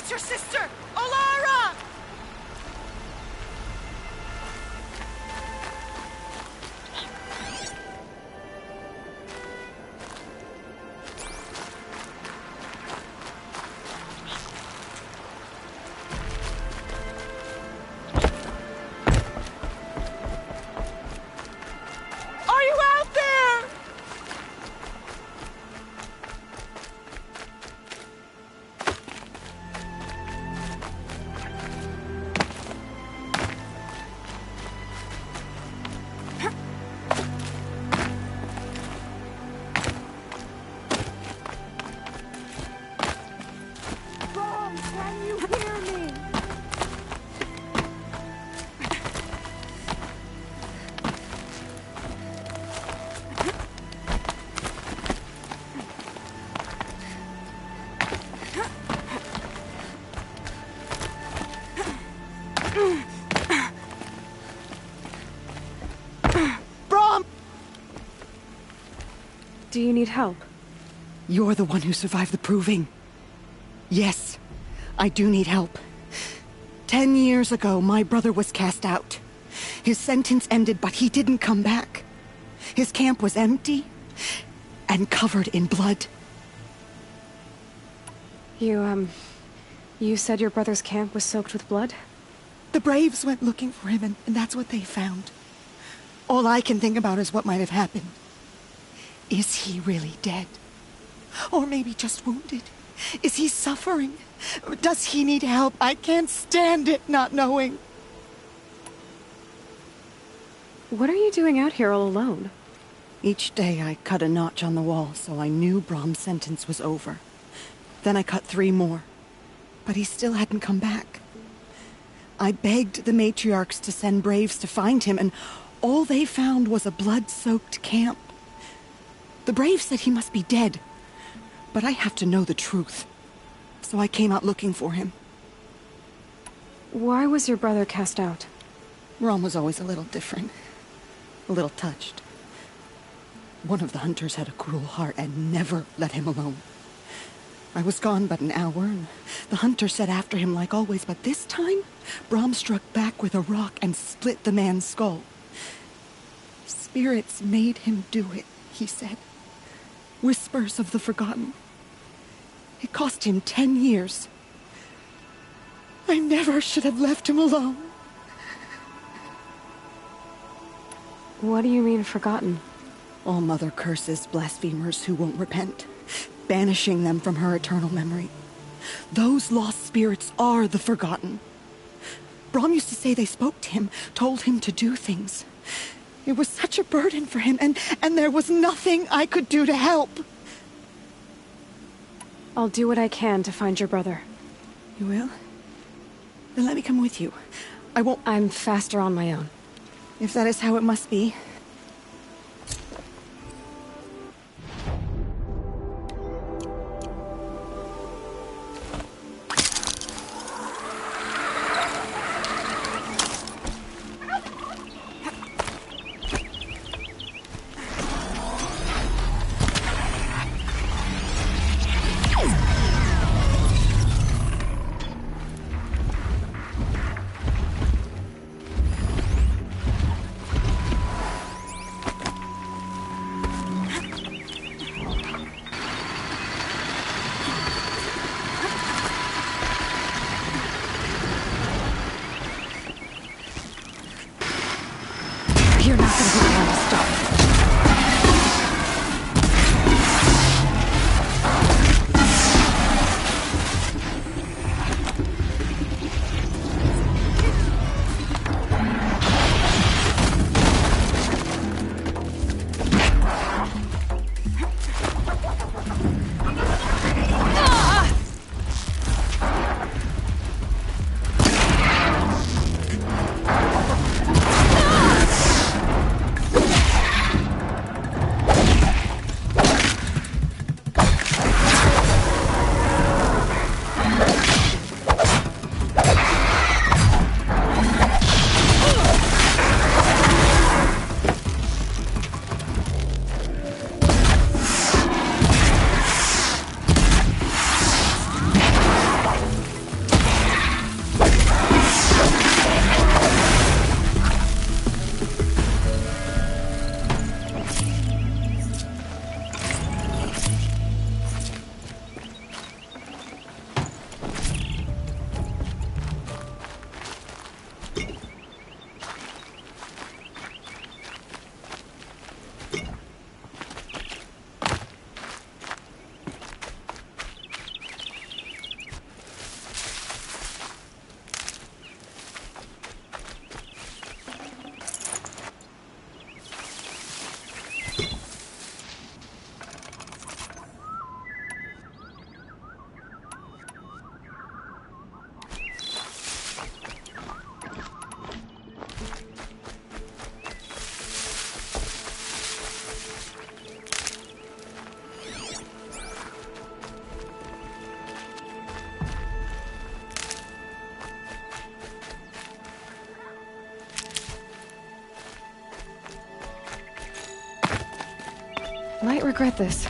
It's your sister, Olara! Are you out there? Brom, can you hear me? Brom! Do you need help? You're the one who survived the proving. Yes, I do need help. 10 years ago, my brother was cast out. His sentence ended, but he didn't come back. His camp was empty and covered in blood. You said your brother's camp was soaked with blood? The Braves went looking for him, and that's what they found. All I can think about is what might have happened. Is he really dead? Or maybe just wounded? Is he suffering? Does he need help? I can't stand it not knowing. What are you doing out here all alone? Each day I cut a notch on the wall so I knew Brom's sentence was over. Then I cut 3 more. But he still hadn't come back. I begged the matriarchs to send Braves to find him, and all they found was a blood-soaked camp. The Braves said he must be dead, but I have to know the truth. So I came out looking for him. Why was your brother cast out? Brom was always a little different. A little touched. One of the hunters had a cruel heart and never let him alone. I was gone but an hour, and the hunter set after him like always, but this time, Brom struck back with a rock and split the man's skull. Spirits made him do it, he said. Whispers of the forgotten. It cost him 10 years. I never should have left him alone. What do you mean, forgotten? All Mother curses blasphemers who won't repent, banishing them from her eternal memory. Those lost spirits are the forgotten. Brom used to say they spoke to him, told him to do things. It was such a burden for him, and there was nothing I could do to help. I'll do what I can to find your brother. You will? Then let me come with you. I won't... I'm faster on my own. If that is how it must be. Might regret this.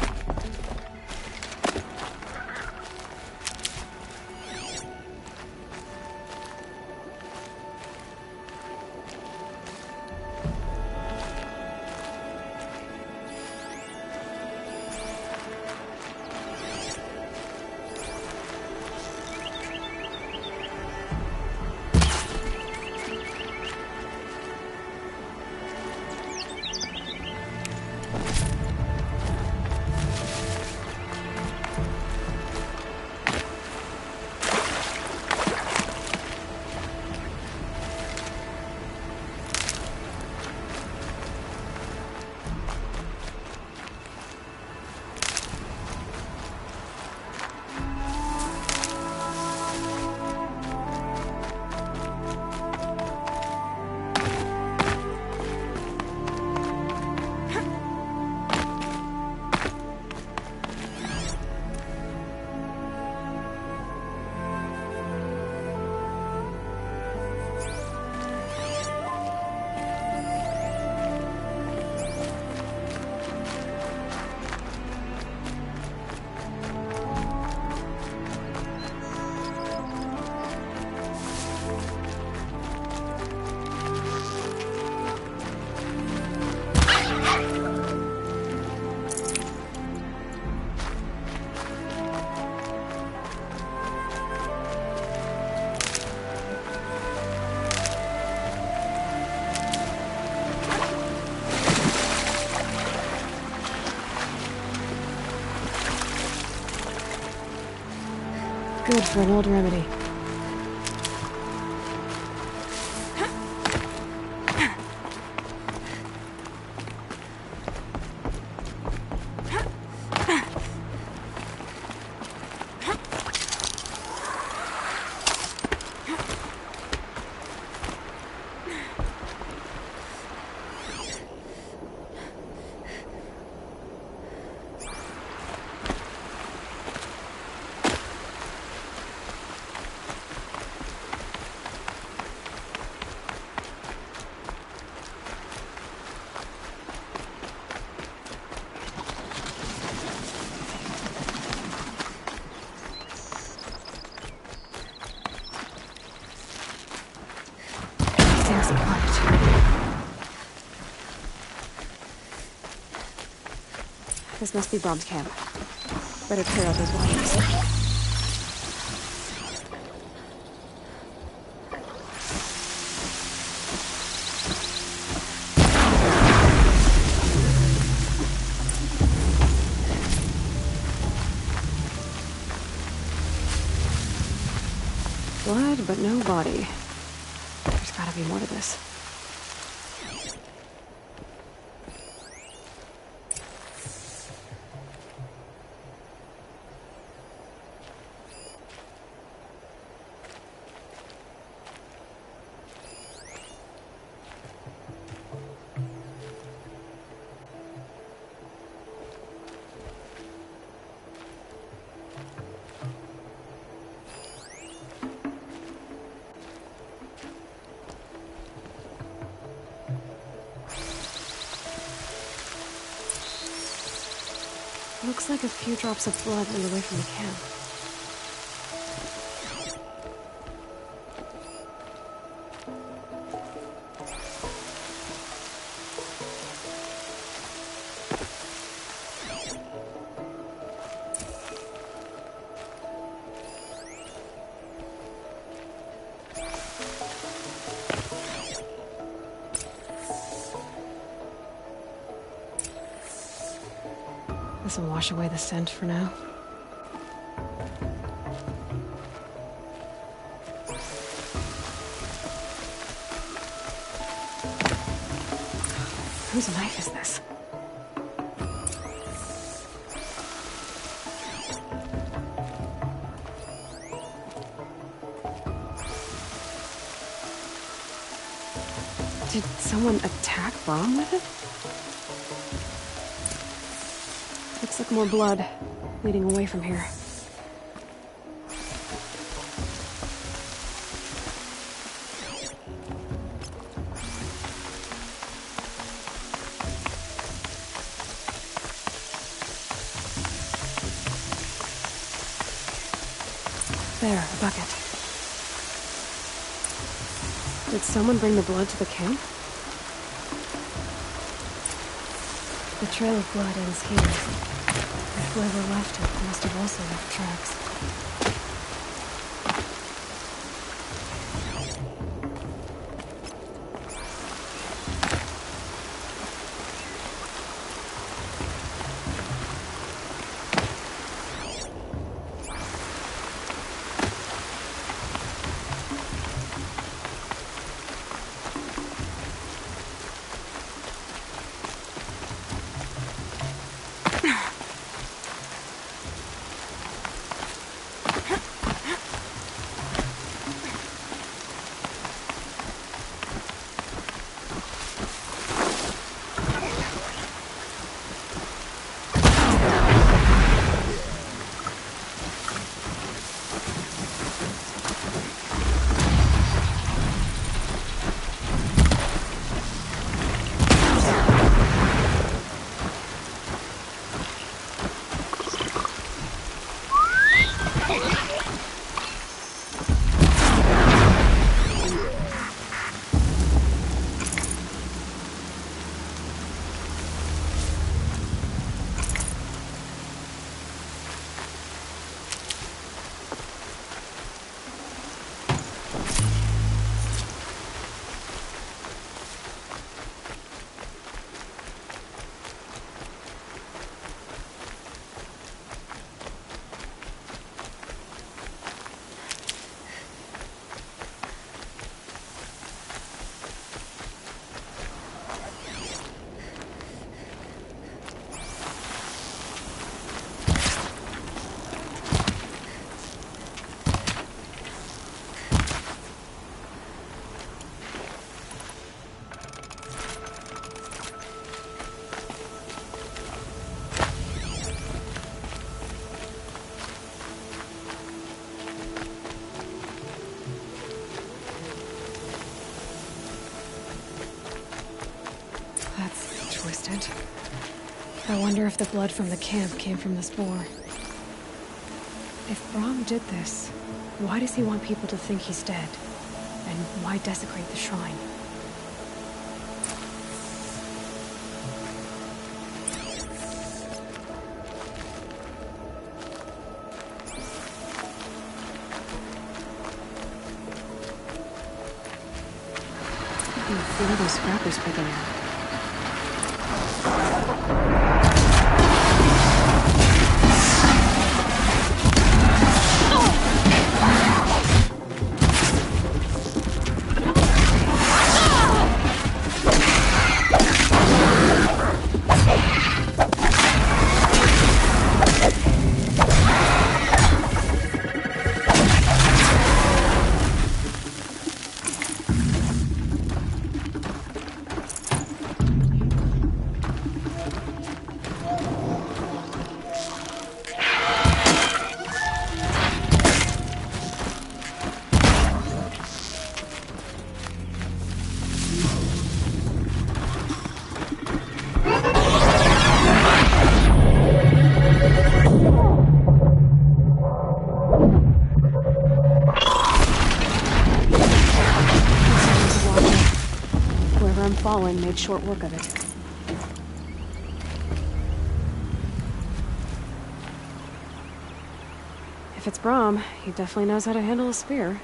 Good for an old remedy. This must be Brom's camp. Better clear out those wires. Blood, but no body. There's gotta be more to this. Looks like a few drops of blood lead away from the camp. This will wash away the scent for now. Whose knife is this? Did someone attack Brom with it? Looks like more blood leading away from here. There, a bucket. Did someone bring the blood to the camp? The trail of blood ends here. If whoever left it must have also left tracks. That's twisted. I wonder if the blood from the camp came from this boar. If Brahm did this, why does he want people to think he's dead? And why desecrate the shrine? I can feel those scrappers picking up. Fallen made short work of it. If it's Brahm, he definitely knows how to handle a spear.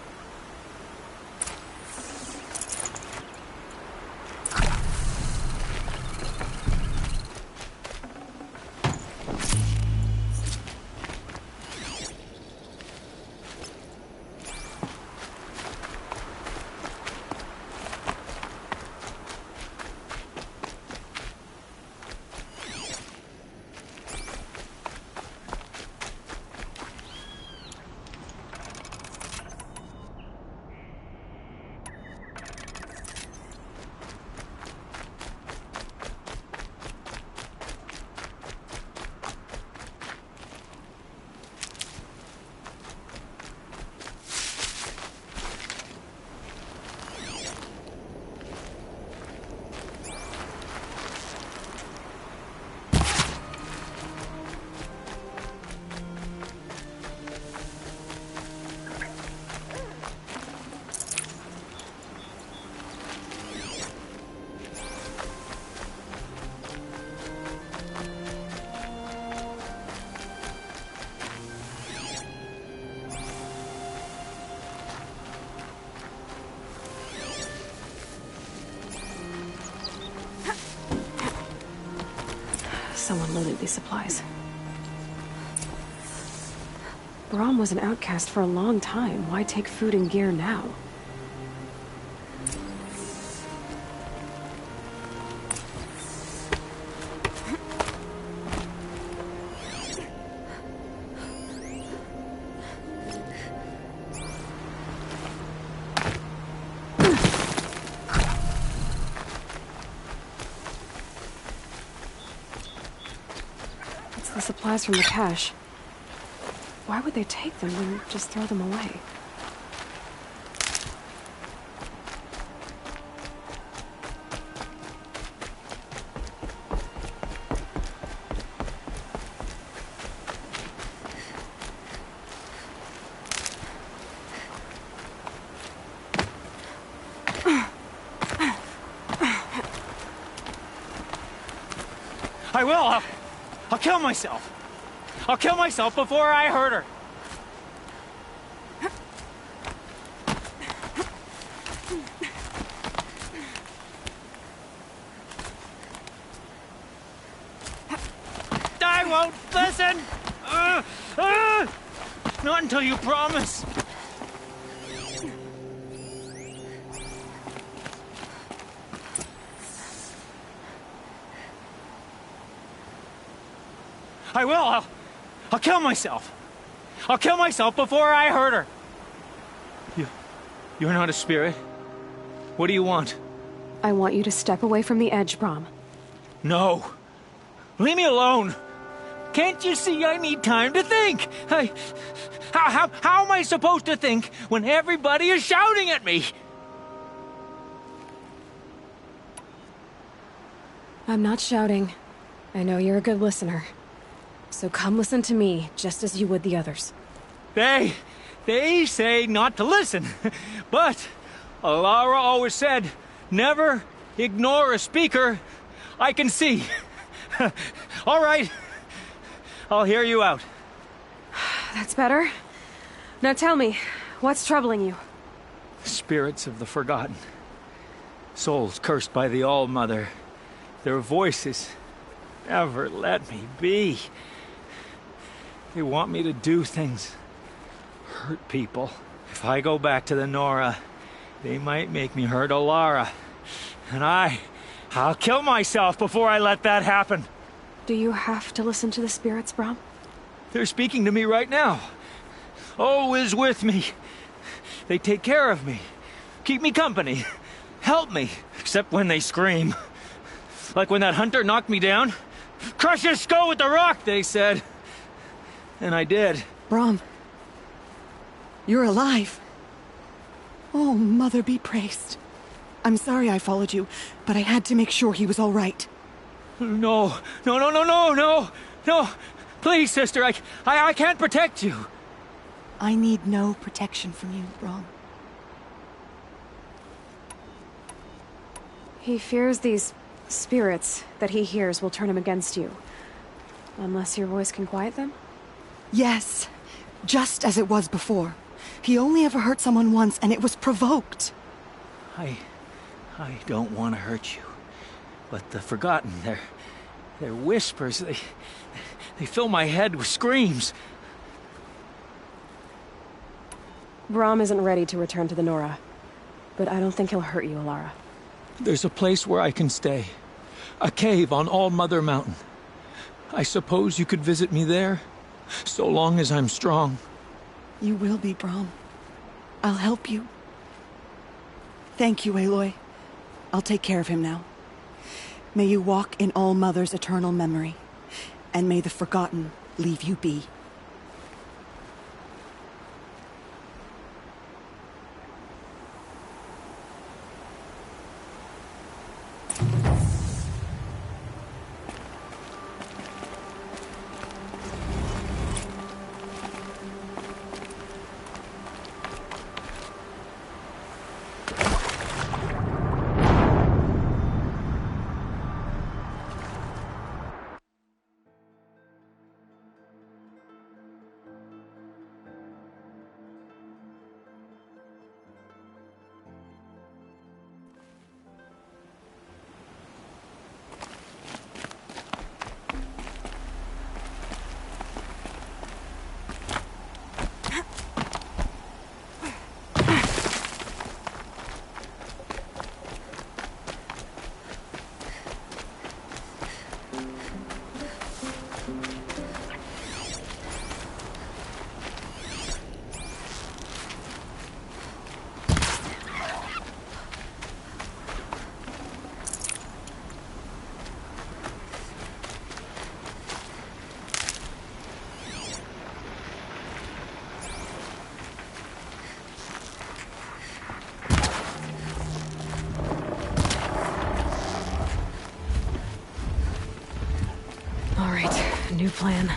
someone loaded these supplies. Brahm was an outcast for a long time. Why take food and gear now? It's the supplies from the cache. Why would they take them and just throw them away? I will! I'll kill myself! I'll kill myself before I hurt her! I won't listen! Not until you promise! I will! I'll kill myself! I'll kill myself before I hurt her! You're not a spirit? What do you want? I want you to step away from the edge, Brahm. No! Leave me alone! Can't you see I need time to think? How am I supposed to think when everybody is shouting at me? I'm not shouting. I know you're a good listener. So come listen to me, just as you would the others. They say not to listen. But Alara always said, never ignore a speaker I can see. All right. I'll hear you out. That's better. Now tell me, what's troubling you? Spirits of the forgotten. Souls cursed by the All-Mother. Their voices never let me be. They want me to do things. Hurt people. If I go back to the Nora, they might make me hurt Alara. And I'll kill myself before I let that happen. Do you have to listen to the spirits, Brahm? They're speaking to me right now. Oh is with me. They take care of me. Keep me company. Help me. Except when they scream. Like when that hunter knocked me down. Crush his skull with the rock, they said. And I did. Brahm, you're alive. Oh, Mother be praised. I'm sorry I followed you, but I had to make sure he was all right. No. Please, sister, I can't protect you. I need no protection from you, Brahm. He fears these spirits that he hears will turn him against you. Unless your voice can quiet them? Yes, just as it was before. He only ever hurt someone once, and it was provoked. I don't want to hurt you. But the Forgotten, their whispers, they fill my head with screams. Brahm isn't ready to return to the Nora. But I don't think he'll hurt you, Alara. There's a place where I can stay. A cave on All-Mother Mountain. I suppose you could visit me there? So long as I'm strong. You will be, Brahm. I'll help you. Thank you, Aloy. I'll take care of him now. May you walk in All-Mother's eternal memory. And may the Forgotten leave you be. new plan.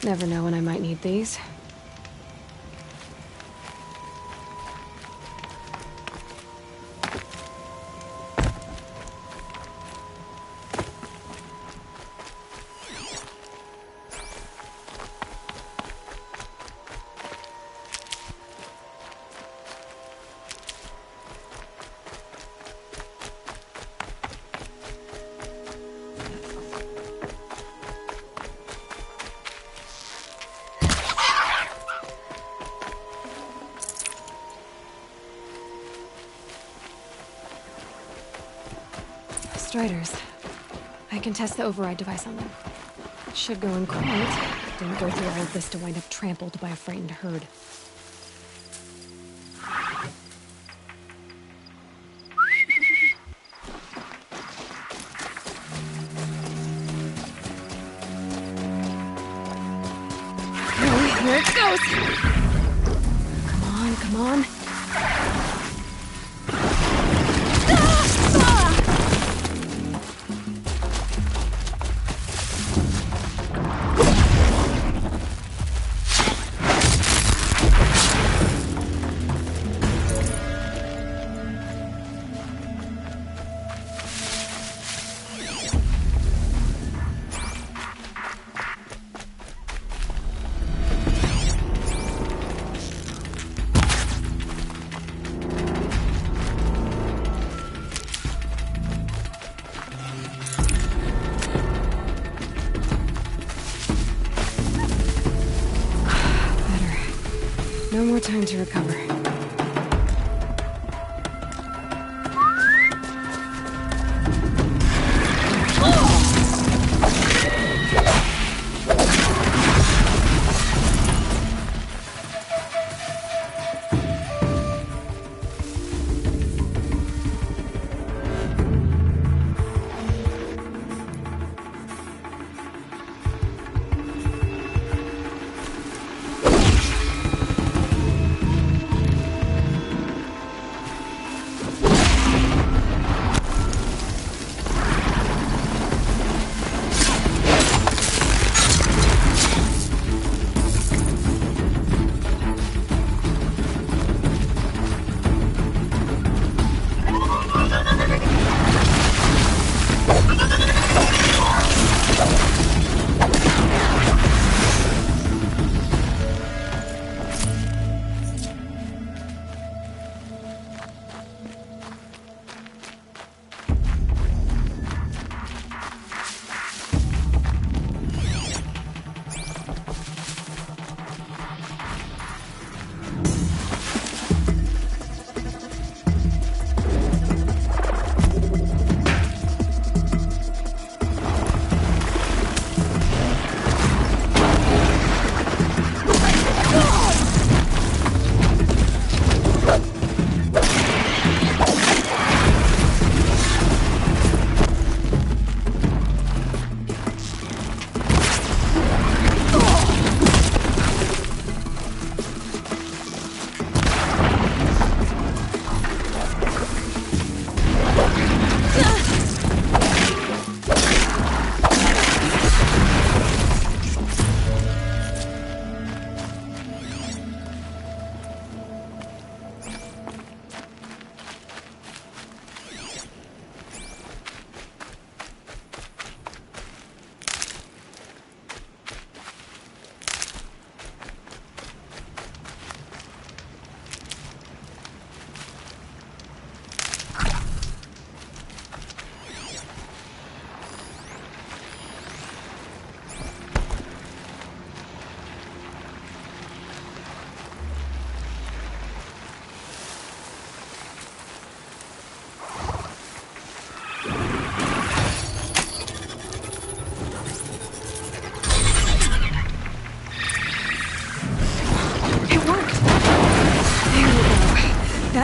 Never know when I might need these. Striders. I can test the override device on them. It should go in quiet. Didn't go through all of this to wind up trampled by a frightened herd. Okay, here it goes! Come on, come on. No more time to recover.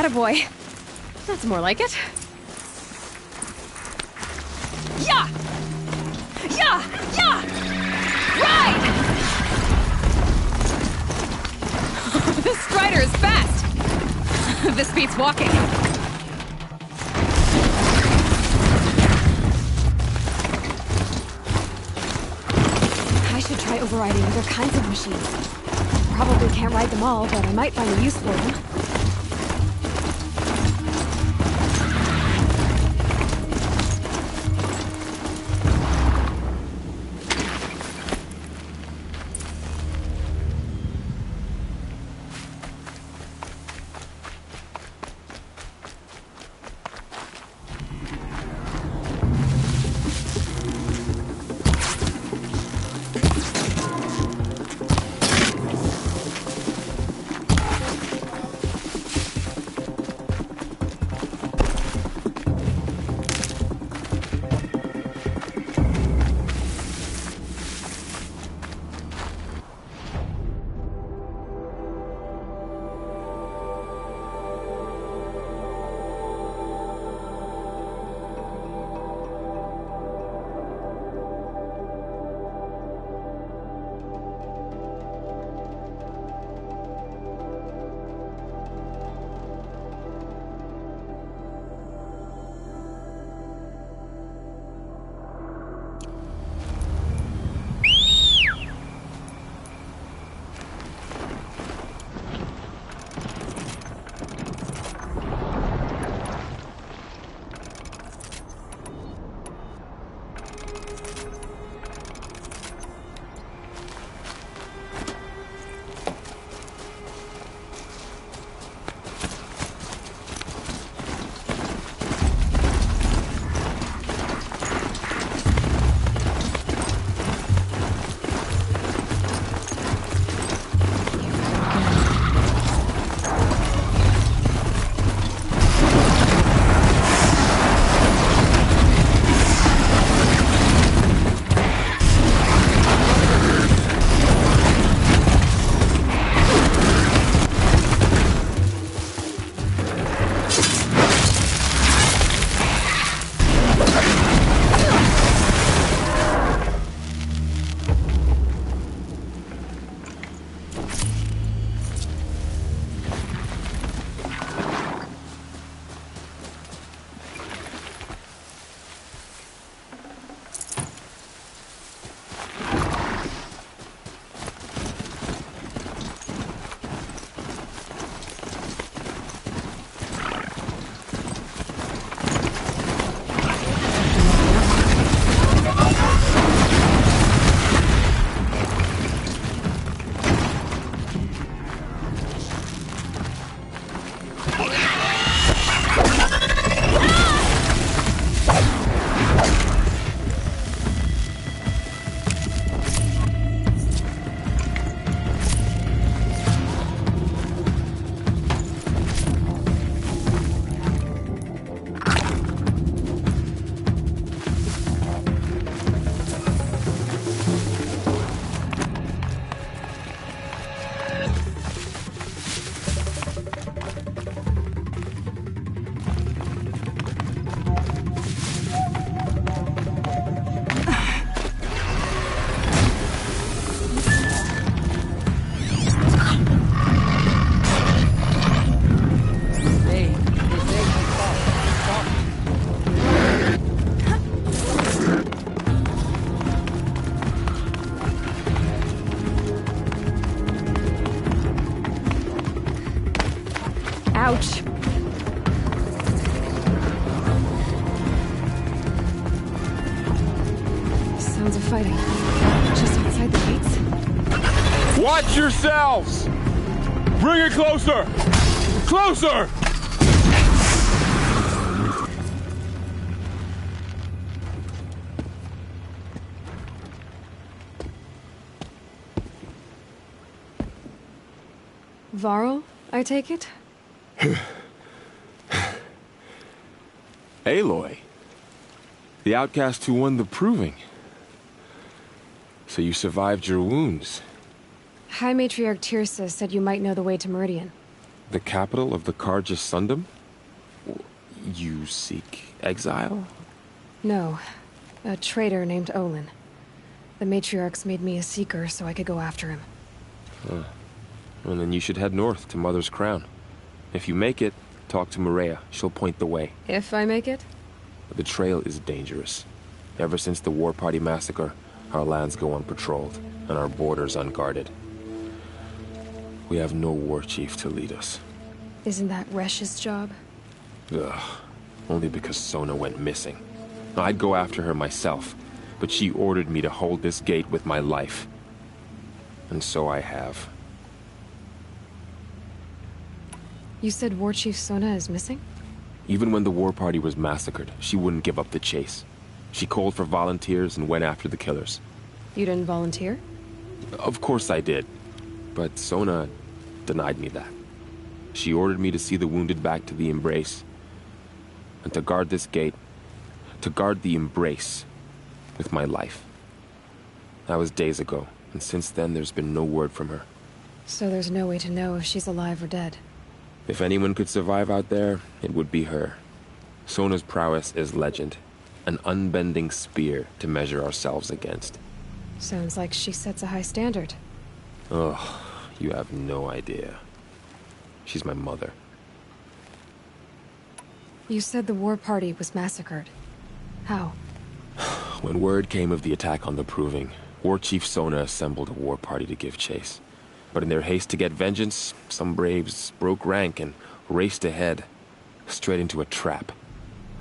Attaboy. That's more like it. Yeah! Yeah! Yeah! Ride! This strider is fast! This beats walking. I should try overriding other kinds of machines. Probably can't ride them all, but I might find a use for them. Ouch. Sounds of fighting. Just outside the gates. Watch yourselves! Bring it closer! Closer! Varl, I take it? Aloy. The outcast who won the proving. So you survived your wounds. High Matriarch Tirsa said you might know the way to Meridian. The capital of the Karja Sundom? You seek exile? No. A traitor named Olin. The matriarchs made me a seeker so I could go after him. Huh. Well, then you should head north to Mother's Crown. If you make it, talk to Maria. She'll point the way. If I make it? The trail is dangerous. Ever since the War Party massacre, our lands go unpatrolled, and our borders unguarded. We have no war chief to lead us. Isn't that Resh's job? Ugh. Only because Sona went missing. I'd go after her myself, but she ordered me to hold this gate with my life. And so I have. You said War Chief Sona is missing? Even when the War Party was massacred, she wouldn't give up the chase. She called for volunteers and went after the killers. You didn't volunteer? Of course I did. But Sona denied me that. She ordered me to see the wounded back to the Embrace. And to guard this gate. To guard the Embrace. With my life. That was days ago, and since then there's been no word from her. So there's no way to know if she's alive or dead. If anyone could survive out there, it would be her. Sona's prowess is legend. An unbending spear to measure ourselves against. Sounds like she sets a high standard. Ugh, you have no idea. She's my mother. You said the War Party was massacred. How? When word came of the attack on the Proving, War Chief Sona assembled a war party to give chase. But in their haste to get vengeance, some braves broke rank and raced ahead, straight into a trap.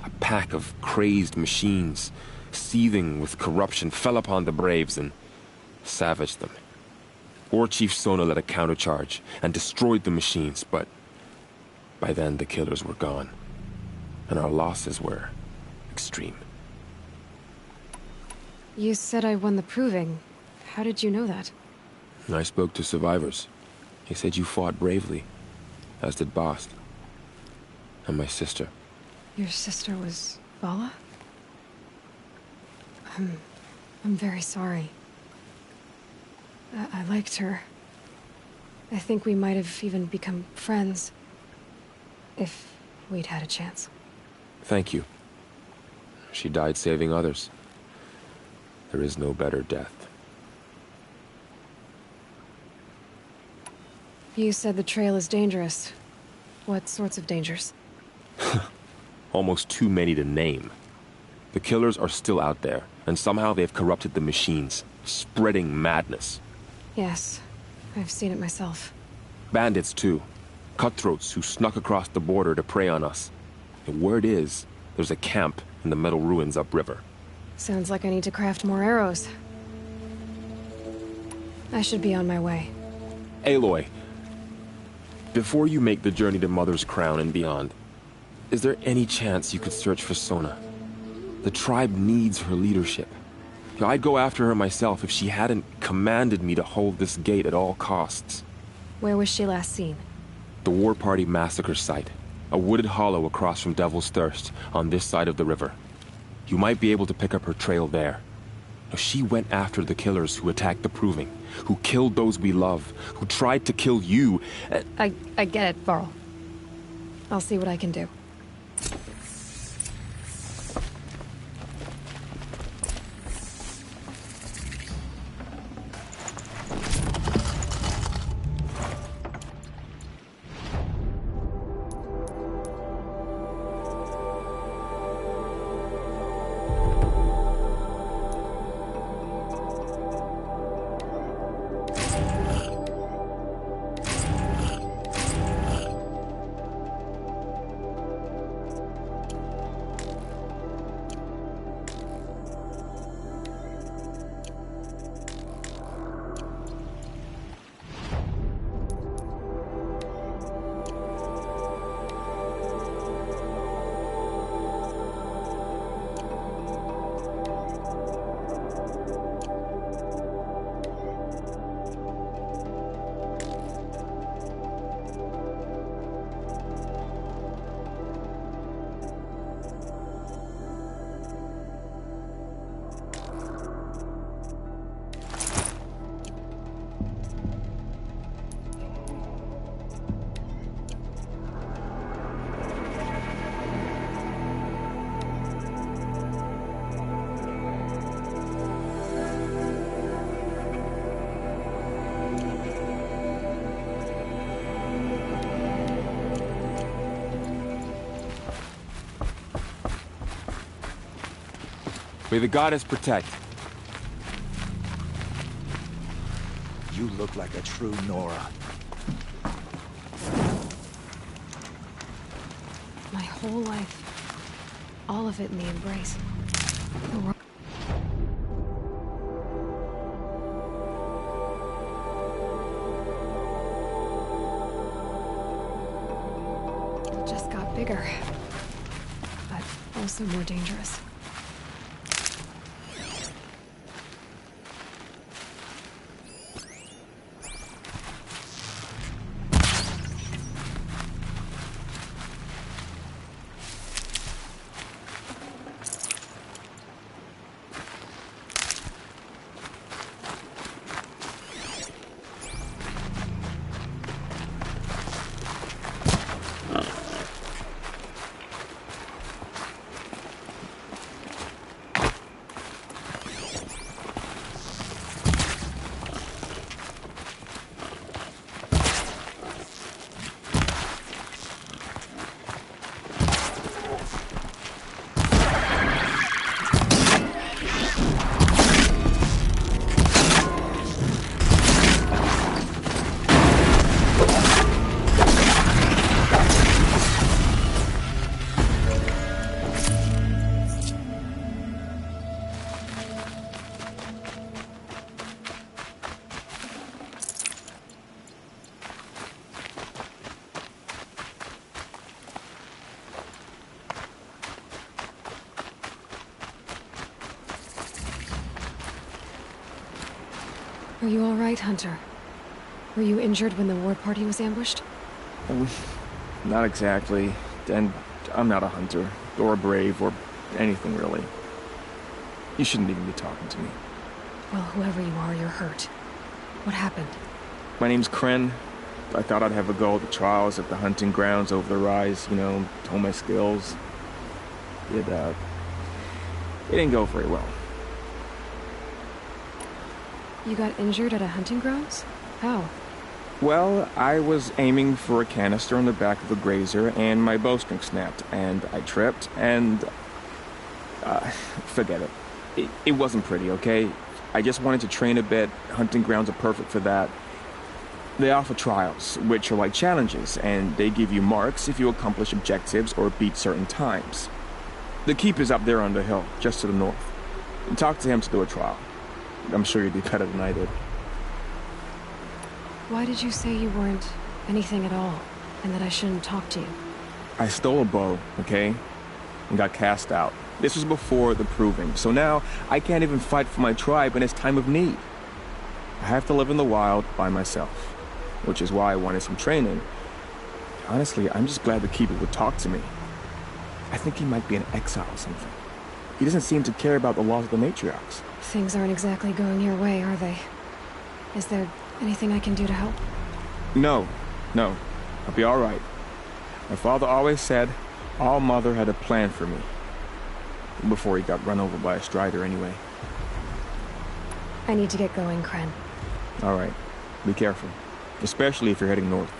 A pack of crazed machines, seething with corruption, fell upon the braves and savaged them. War Chief Sona led a countercharge and destroyed the machines, but by then the killers were gone, and our losses were extreme. You said I won the Proving. How did you know that? I spoke to survivors. They said you fought bravely, as did Bast. And my sister. Your sister was Vala? I'm very sorry. I liked her. I think we might have even become friends. If we'd had a chance. Thank you. She died saving others. There is no better death. You said the trail is dangerous. What sorts of dangers? Almost too many to name. The killers are still out there, and somehow they've corrupted the machines, spreading madness. Yes, I've seen it myself. Bandits, too. Cutthroats who snuck across the border to prey on us. The word is, there's a camp in the metal ruins upriver. Sounds like I need to craft more arrows. I should be on my way. Aloy, before you make the journey to Mother's Crown and beyond, is there any chance you could search for Sona? The tribe needs her leadership. I'd go after her myself if she hadn't commanded me to hold this gate at all costs. Where was she last seen? The War Party massacre site. A wooded hollow across from Devil's Thirst, on this side of the river. You might be able to pick up her trail there. She went after the killers who attacked the Proving, who killed those we love, who tried to kill you. I get it, Varl. I'll see what I can do. May the goddess protect. You look like a true Nora. My whole life. All of it in the embrace. The world. It just got bigger. But also more dangerous. Are you all right, Hunter? Were you injured when the war party was ambushed? Not exactly. And I'm not a hunter, or a brave, or anything really. You shouldn't even be talking to me. Well, whoever you are, you're hurt. What happened? My name's Kren. I thought I'd have a go at the trials at the hunting grounds over the rise, you know, hone my skills. It didn't go very well. You got injured at a hunting grounds? How? Well, I was aiming for a canister on the back of a grazer, and my bowstring snapped, and I tripped, and... forget it. It wasn't pretty, okay? I just wanted to train a bit. Hunting grounds are perfect for that. They offer trials, which are like challenges, and they give you marks if you accomplish objectives or beat certain times. The keep is up there on the hill, just to the north. Talk to him to do a trial. I'm sure you'd do better than I did. Why did you say you weren't anything at all, and that I shouldn't talk to you? I stole a bow, okay? And got cast out. This was before the proving, so now I can't even fight for my tribe in its time of need. I have to live in the wild by myself, which is why I wanted some training. Honestly, I'm just glad the keeper would talk to me. I think he might be in exile or something. He doesn't seem to care about the laws of the matriarchs. Things aren't exactly going your way, are they? Is there anything I can do to help? No. I'll be all right. My father always said All Mother had a plan for me. Before he got run over by a strider anyway. I need to get going, Kren. All right. Be careful. Especially if you're heading north.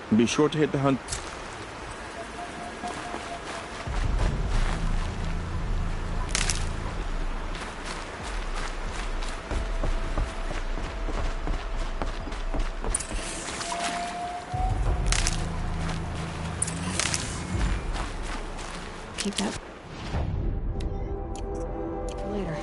And be sure to hit the hunt... Keep that for later.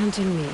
hunting me.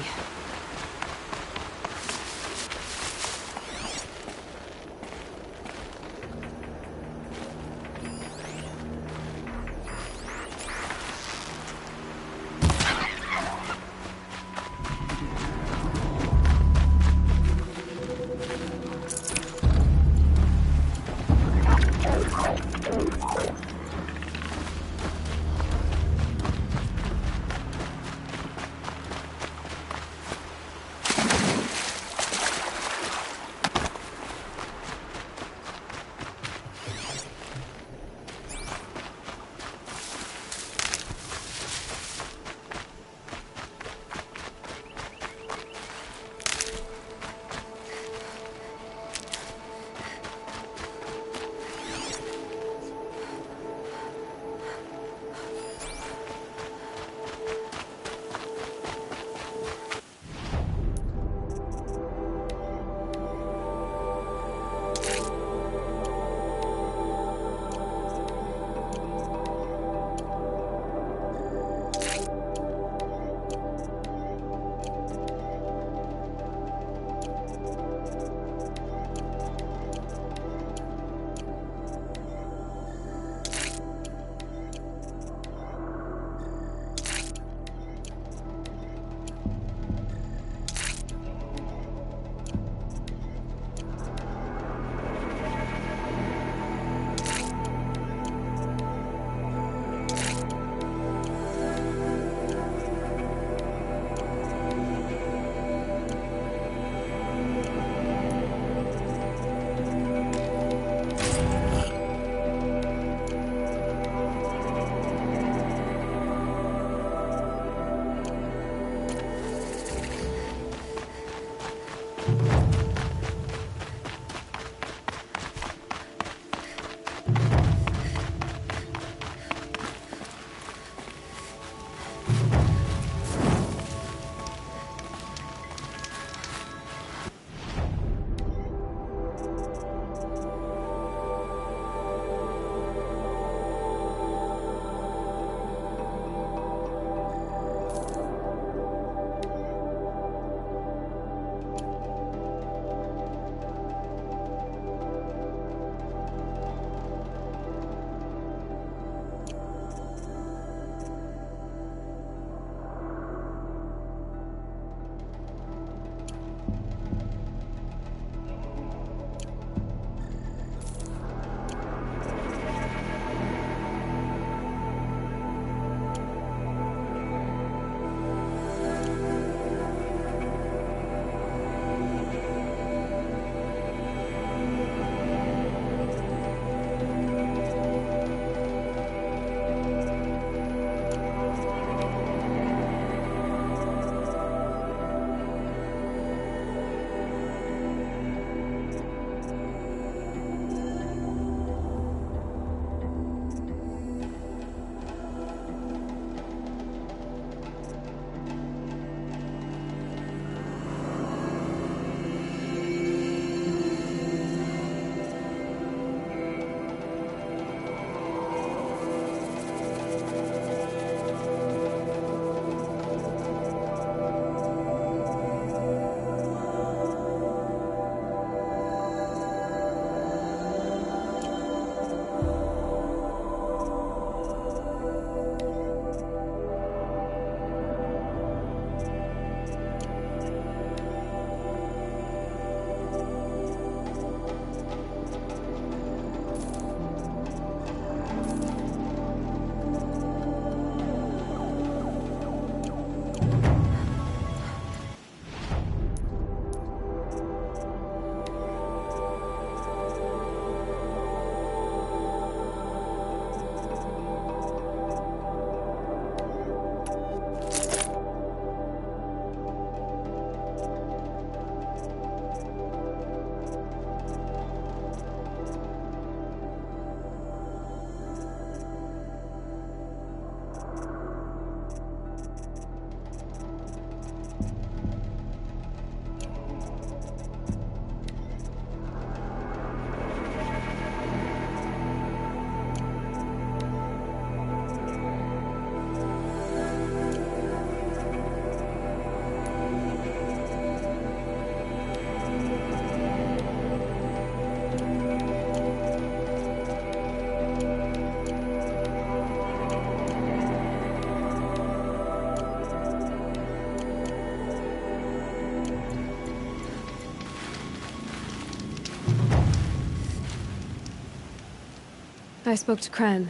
I spoke to Kren.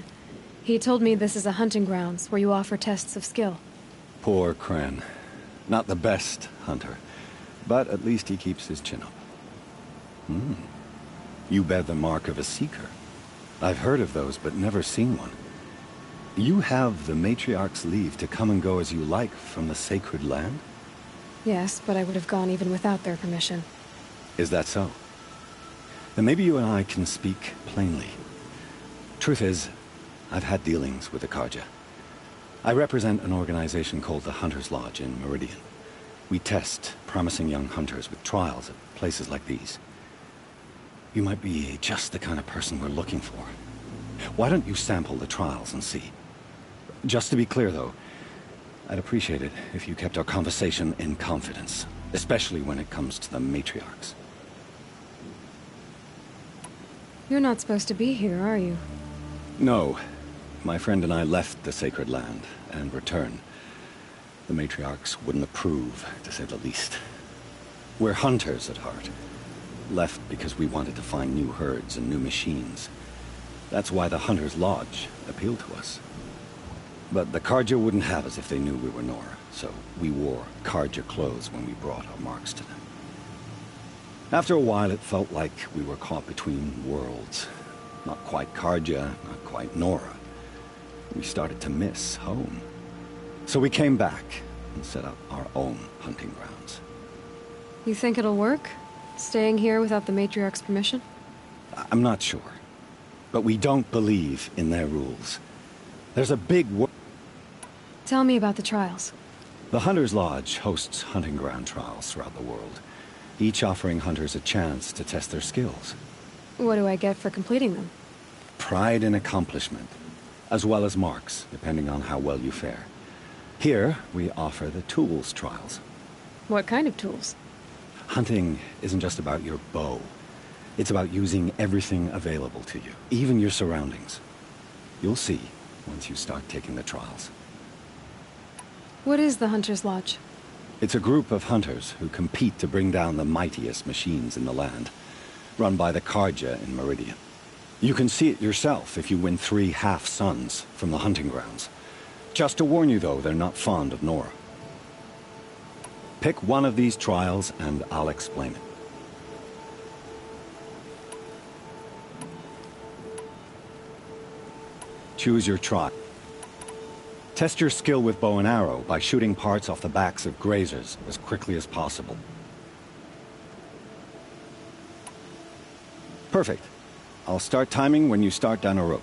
He told me this is a hunting grounds where you offer tests of skill. Poor Kren. Not the best hunter, but at least he keeps his chin up. You bear the mark of a seeker. I've heard of those, but never seen one. You have the Matriarch's leave to come and go as you like from the sacred land? Yes, but I would have gone even without their permission. Is that so? Then maybe you and I can speak plainly. Truth is, I've had dealings with the Karja. I represent an organization called the Hunter's Lodge in Meridian. We test promising young hunters with trials at places like these. You might be just the kind of person we're looking for. Why don't you sample the trials and see? Just to be clear, though, I'd appreciate it if you kept our conversation in confidence, especially when it comes to the matriarchs. You're not supposed to be here, are you? No. My friend and I left the sacred land and returned. The matriarchs wouldn't approve, to say the least. We're hunters at heart. Left because we wanted to find new herds and new machines. That's why the Hunter's Lodge appealed to us. But the Karja wouldn't have us if they knew we were Nora, so we wore Karja clothes when we brought our marks to them. After a while, it felt like we were caught between worlds. Not quite Karja, not quite Nora. We started to miss home. So we came back and set up our own hunting grounds. You think it'll work? Staying here without the Matriarch's permission? I'm not sure. But we don't believe in their rules. There's a big Tell me about the trials. The Hunter's Lodge hosts hunting ground trials throughout the world, each offering hunters a chance to test their skills. What do I get for completing them? Pride in accomplishment, as well as marks, depending on how well you fare. Here, we offer the tools trials. What kind of tools? Hunting isn't just about your bow. It's about using everything available to you, even your surroundings. You'll see once you start taking the trials. What is the Hunter's Lodge? It's a group of hunters who compete to bring down the mightiest machines in the land, run by the Karja in Meridian. You can see it yourself if you win 3 half-suns from the hunting grounds. Just to warn you, though, they're not fond of Nora. Pick one of these trials and I'll explain it. Choose your trial. Test your skill with bow and arrow by shooting parts off the backs of grazers as quickly as possible. Perfect. I'll start timing when you start down a rope.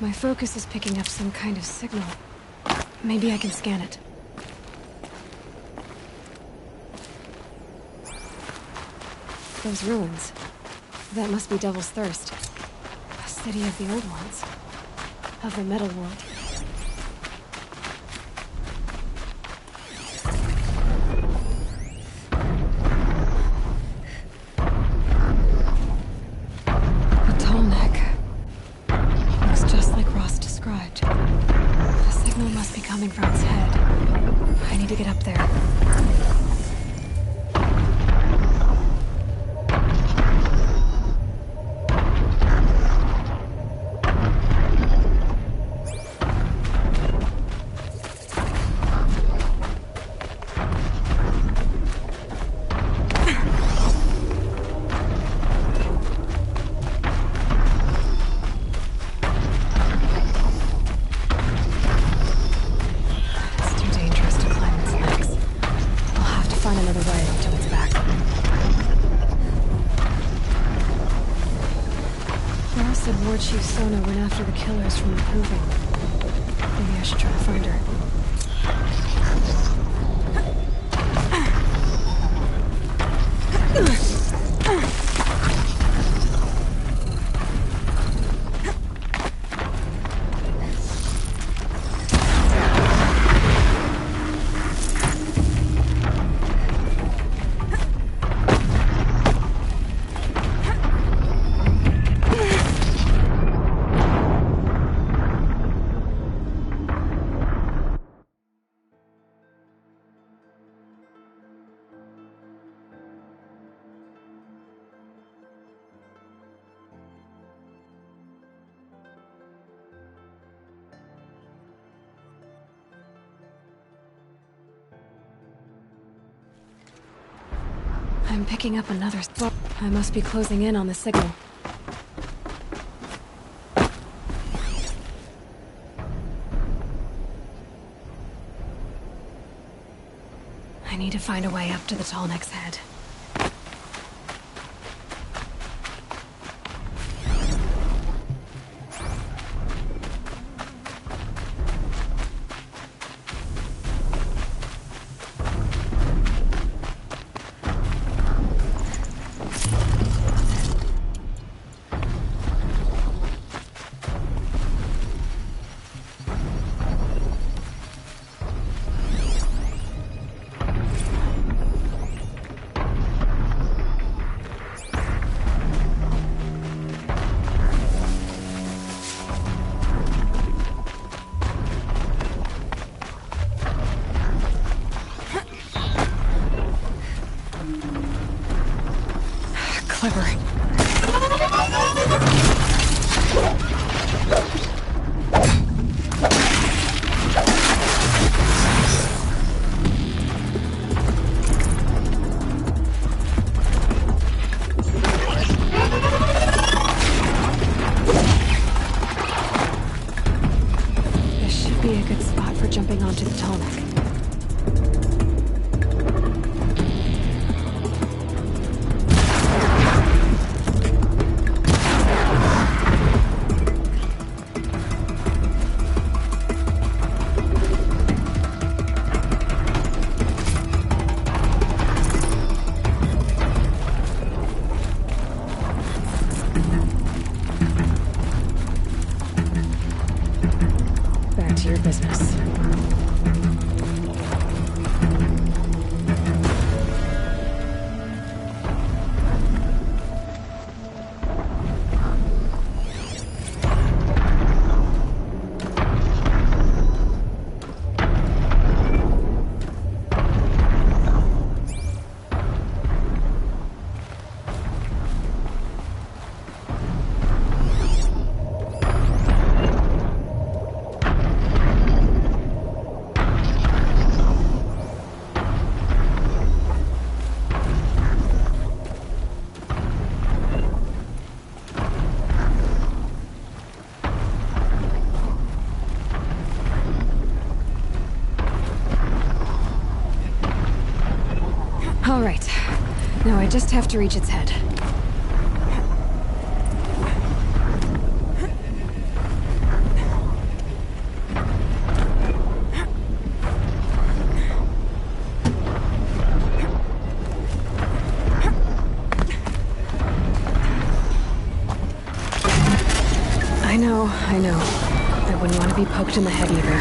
My focus is picking up some kind of signal. Maybe I can scan it. Those ruins. That must be Devil's Thirst. A city of the old ones. Of the metal world. A tall neck. Looks just like Ross described. The signal must be coming from its head. I need to get up there. Chief Sona went after the killers from the Proving. Maybe I should try to find her. I'm picking up another spot. I must be closing in on the signal. I need to find a way up to the tall neck's head. Clever. This should be a good spot for jumping onto the tall neck. To your business. All right. Now I just have to reach its head. I know. I wouldn't want to be poked in the head either.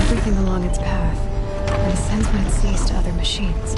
Everything along its path, and sends my seas to other machines.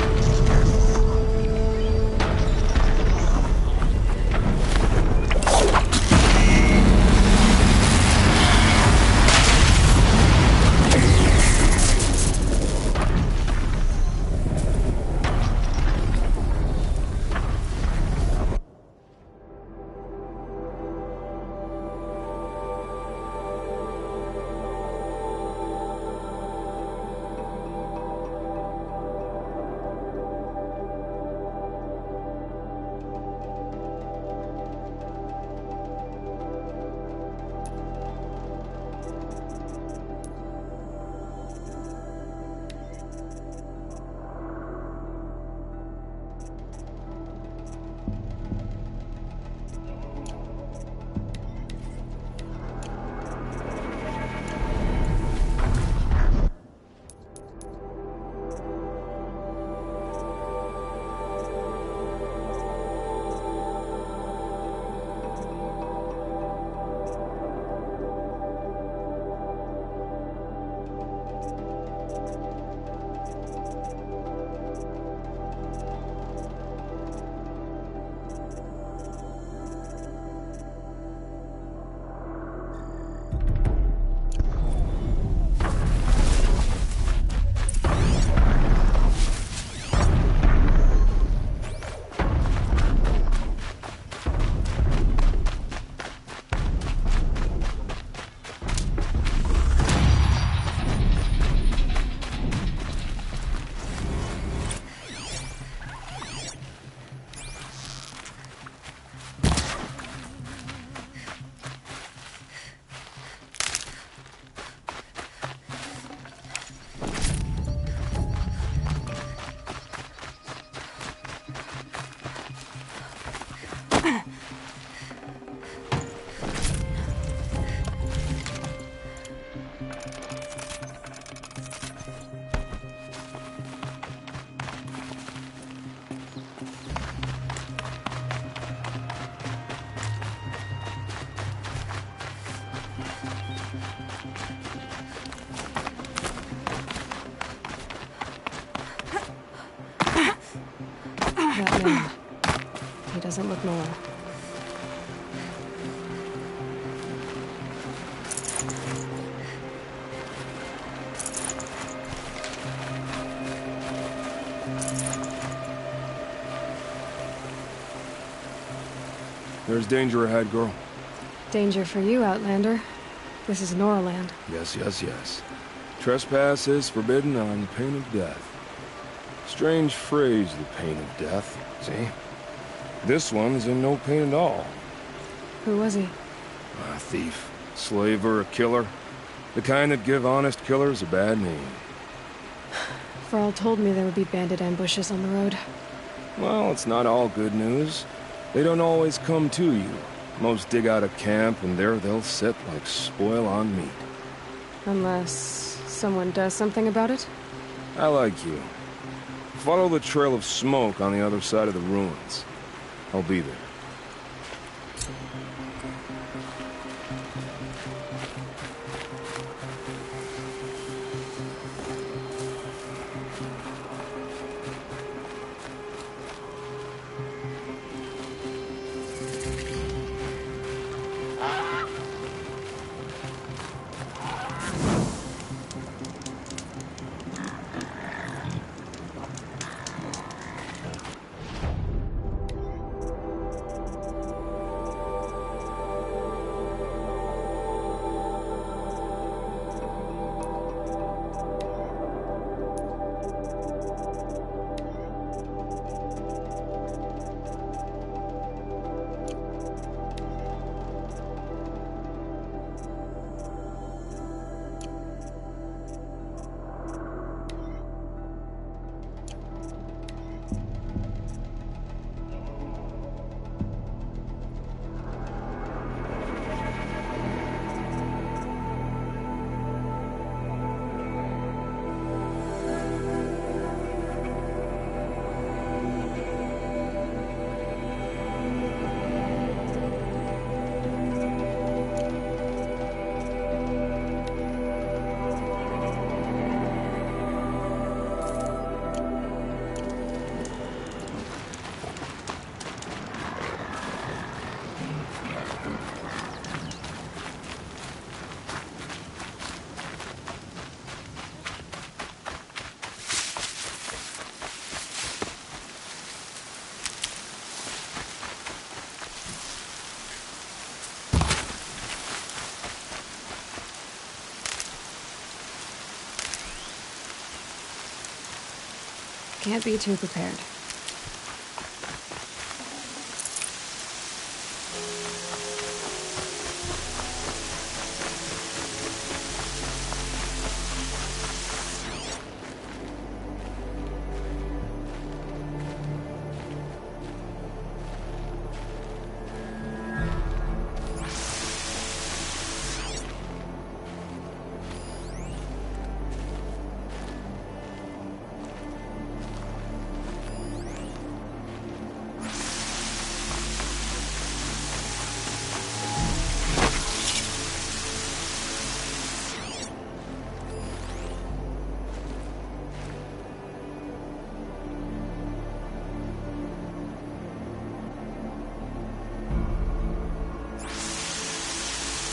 That man. He doesn't look normal. There's danger ahead, girl. Danger for you, Outlander. This is Norland. Yes. Trespass is forbidden on pain of death. Strange phrase, the pain of death, see? This one's in no pain at all. Who was he? A thief, slaver, a killer. The kind that give honest killers a bad name. Farl told me there would be bandit ambushes on the road. Well, it's not all good news. They don't always come to you. Most dig out a camp, and there they'll sit like spoil on meat. Unless someone does something about it? I like you. Follow the trail of smoke on the other side of the ruins. I'll be there. Can't be too prepared.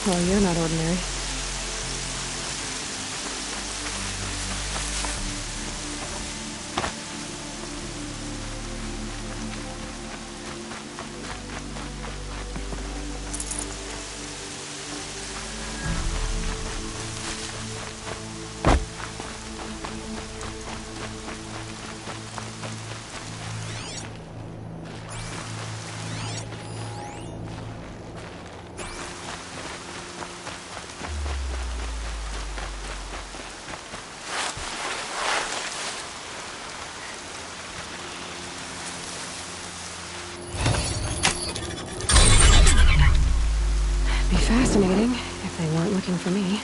Well, you're not ordinary. Fascinating, if they weren't looking for me.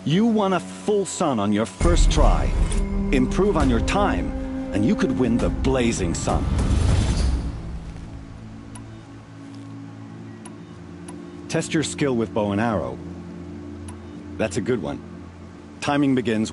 You won a full sun on your first try. Improve on your time, and you could win the Blazing Sun. Test your skill with bow and arrow. That's a good one. Timing begins.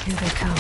Here they come.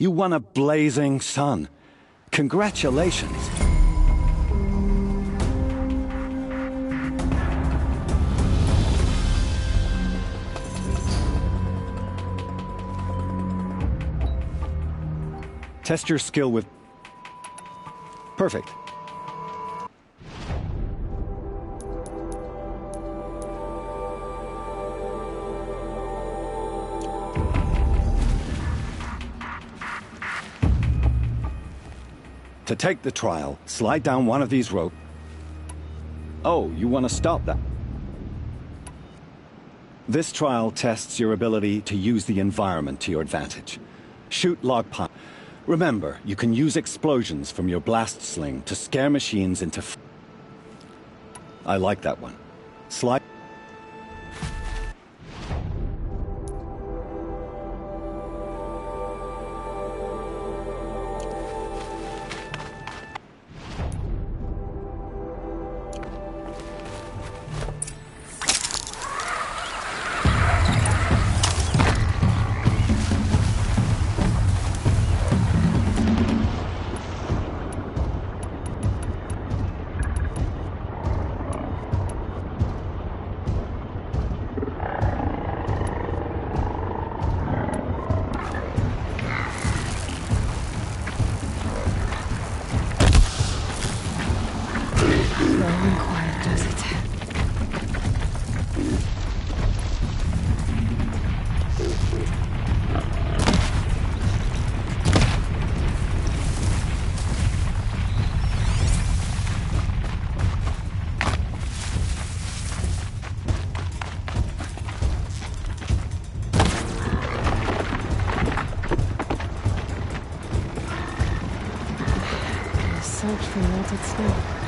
You won a blazing sun. Congratulations. Test your skill with... Perfect. To take the trial, slide down one of these ropes. Oh, you want to stop that? This trial tests your ability to use the environment to your advantage. Shoot log piles. Remember, you can use explosions from your blast sling to scare machines into... I like that one. Slide... Search for melted snow.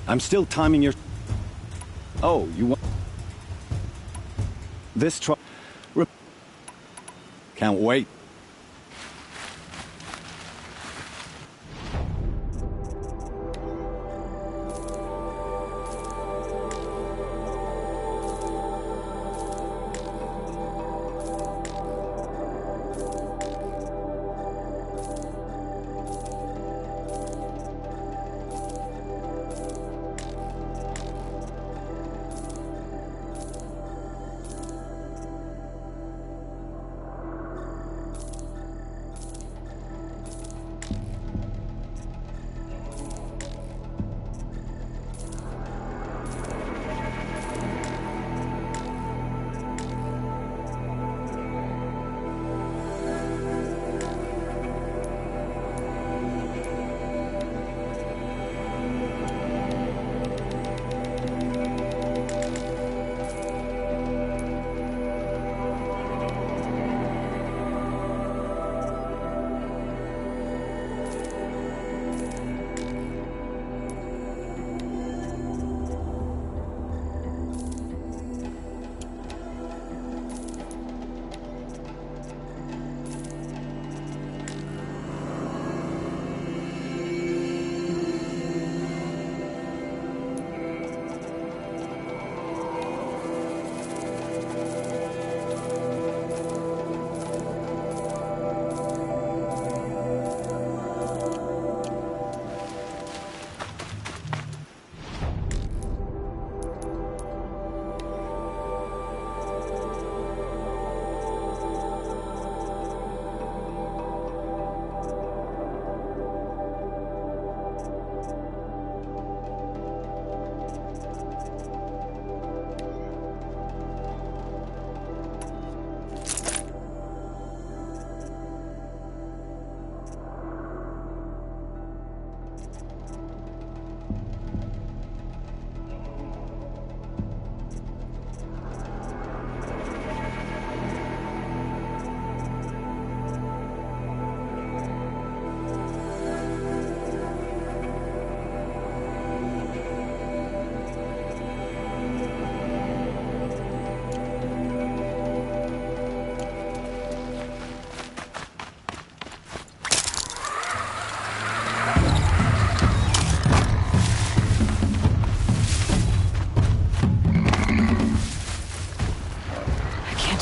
I'm still timing your... Oh, you want... This trial... Can't wait.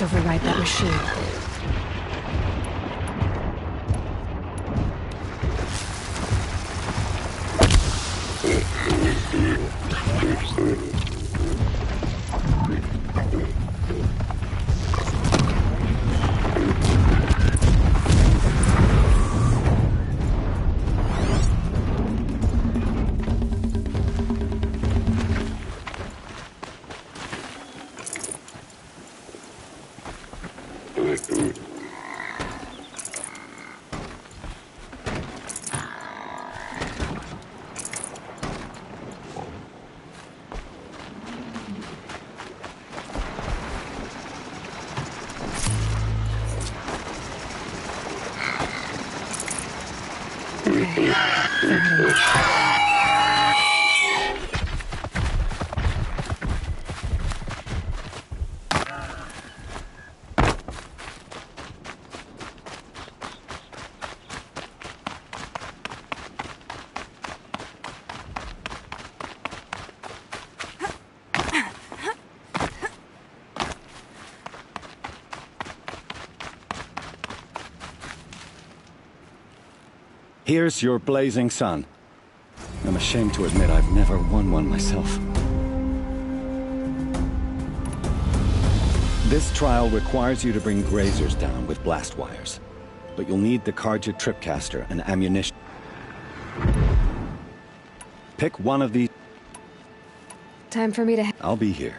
Override that machine. Here's your blazing sun. I'm ashamed to admit I've never won one myself. This trial requires you to bring grazers down with blast wires. But you'll need the Karja tripcaster and ammunition. Pick one of these. Time for me to... I'll be here.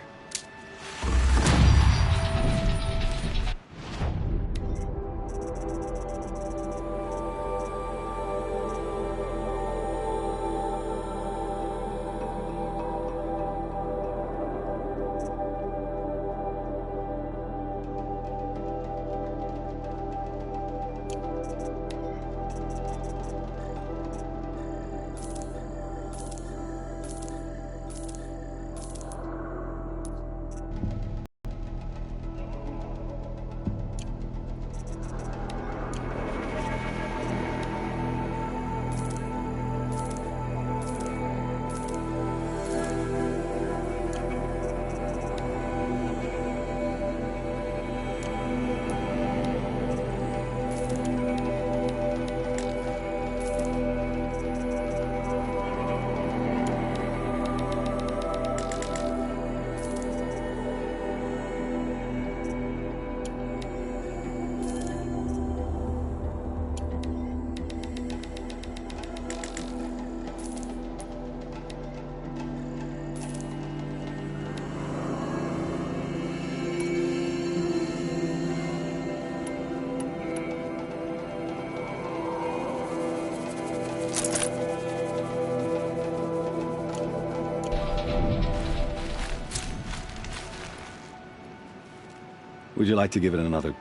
Would you like to give it another?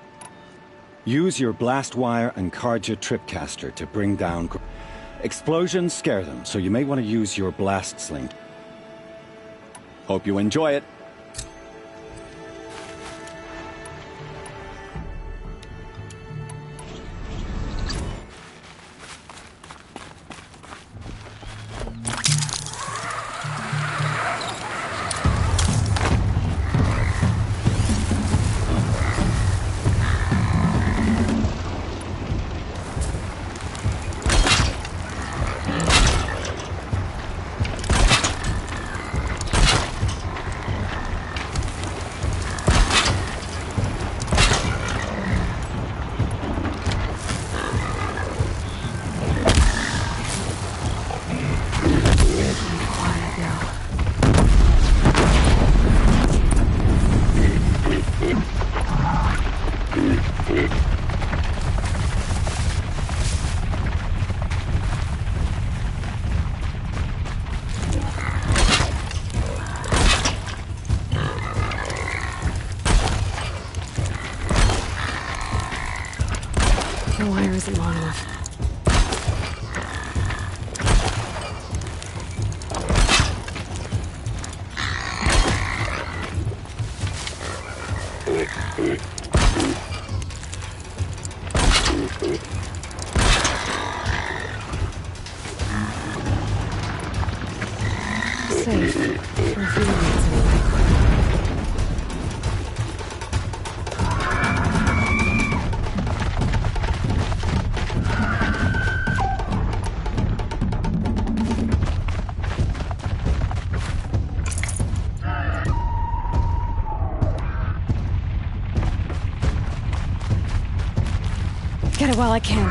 Use your blast wire and Karja tripcaster to bring down... Explosions scare them, so you may want to use your blast sling. Hope you enjoy it. The wire isn't long enough. Safe. For a few minutes anyway. Get it while I can.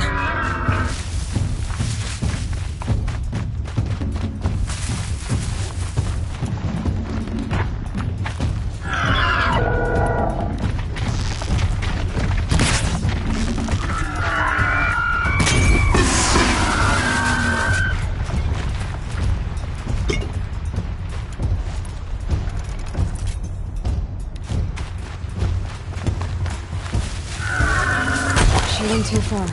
Shooting too far.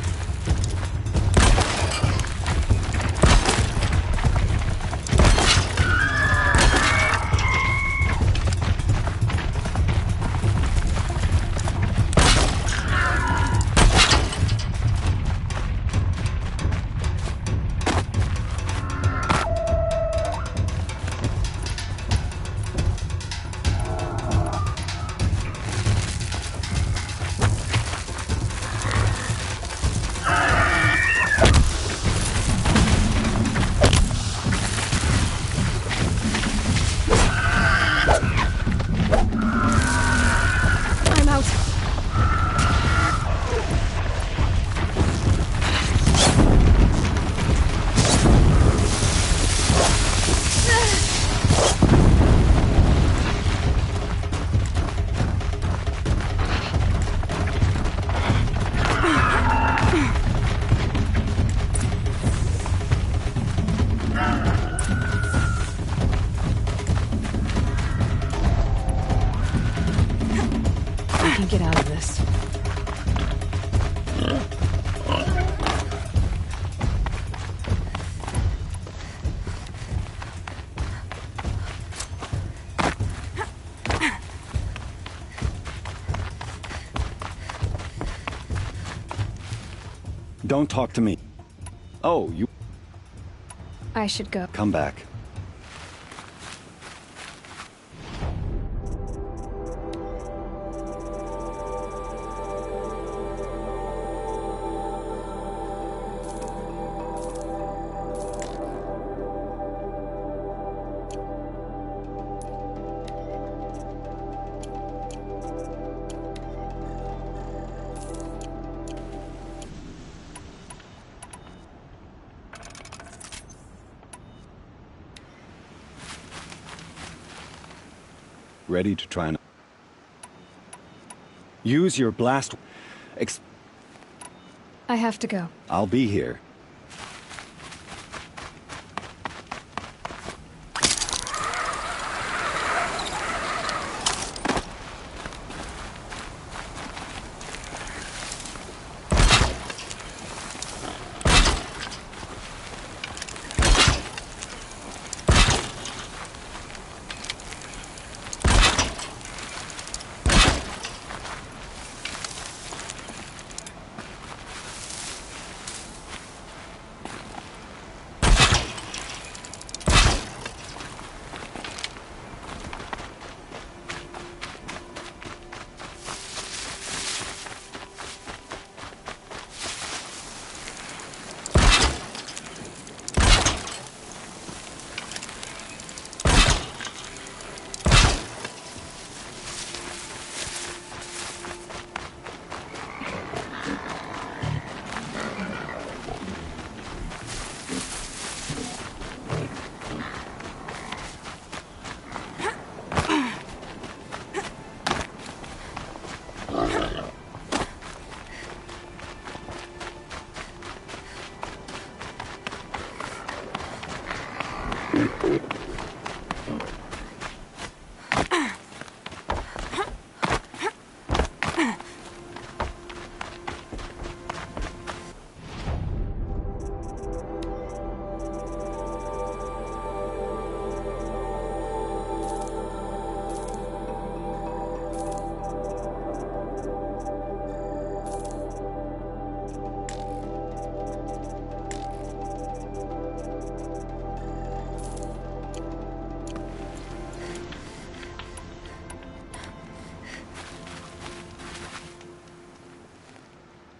I can get out of this. Don't talk to me. Oh, you... I should go. Come back. Ready to try and... Use your blast... I have to go. I'll be here.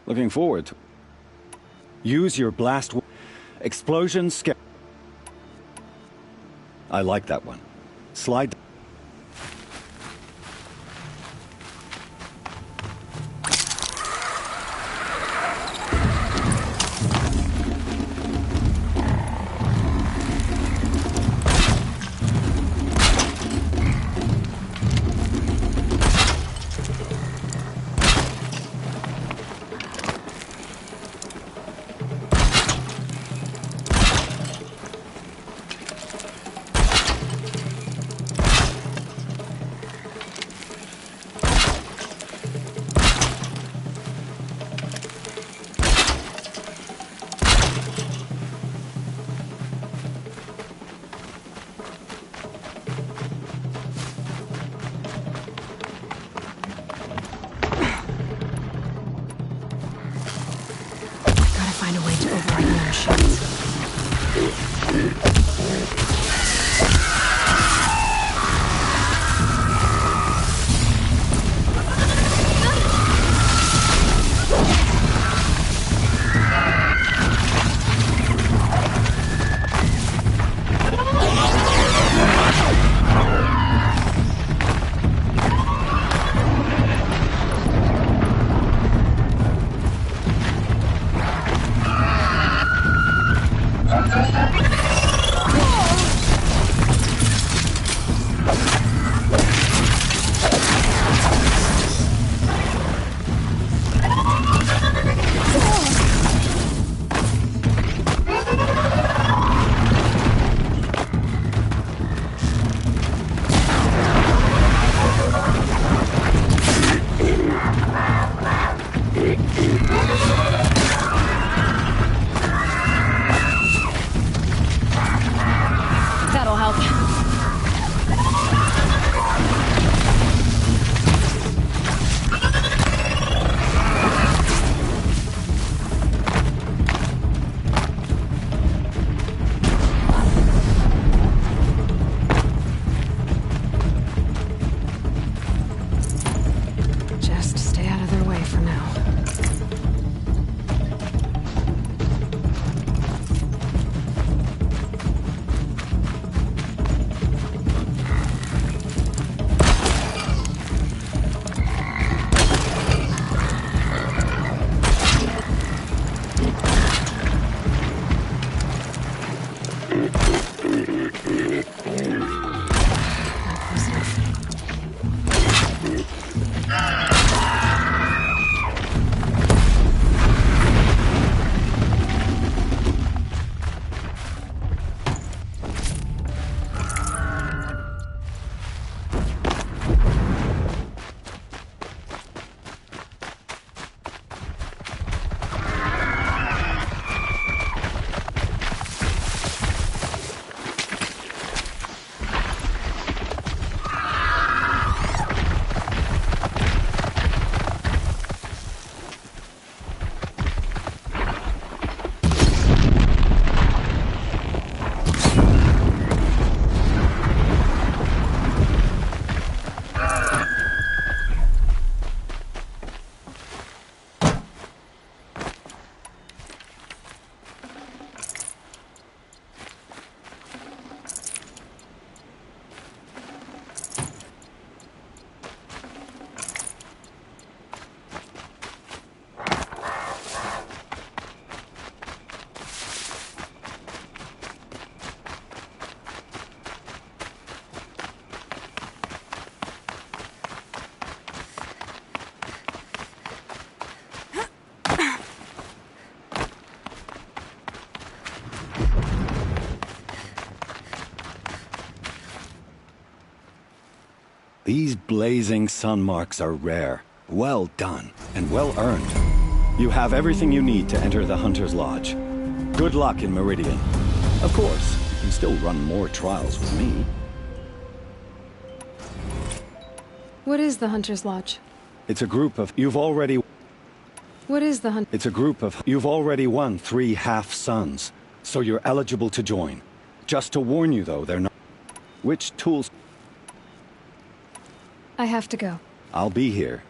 Looking forward to... Use your blast... Explosion scare... I like that one. Slide... Find a way to override the machines. That'll help. Just stay out of their way for now. These blazing sun marks are rare. Well done, and well earned. You have everything you need to enter the Hunter's Lodge. Good luck in Meridian. Of course, you can still run more trials with me. What is the Hunter's Lodge? It's a group of... You've already won 3 half-suns, so you're eligible to join. Just to warn you, though, they're not... Which tools... I have to go. I'll be here.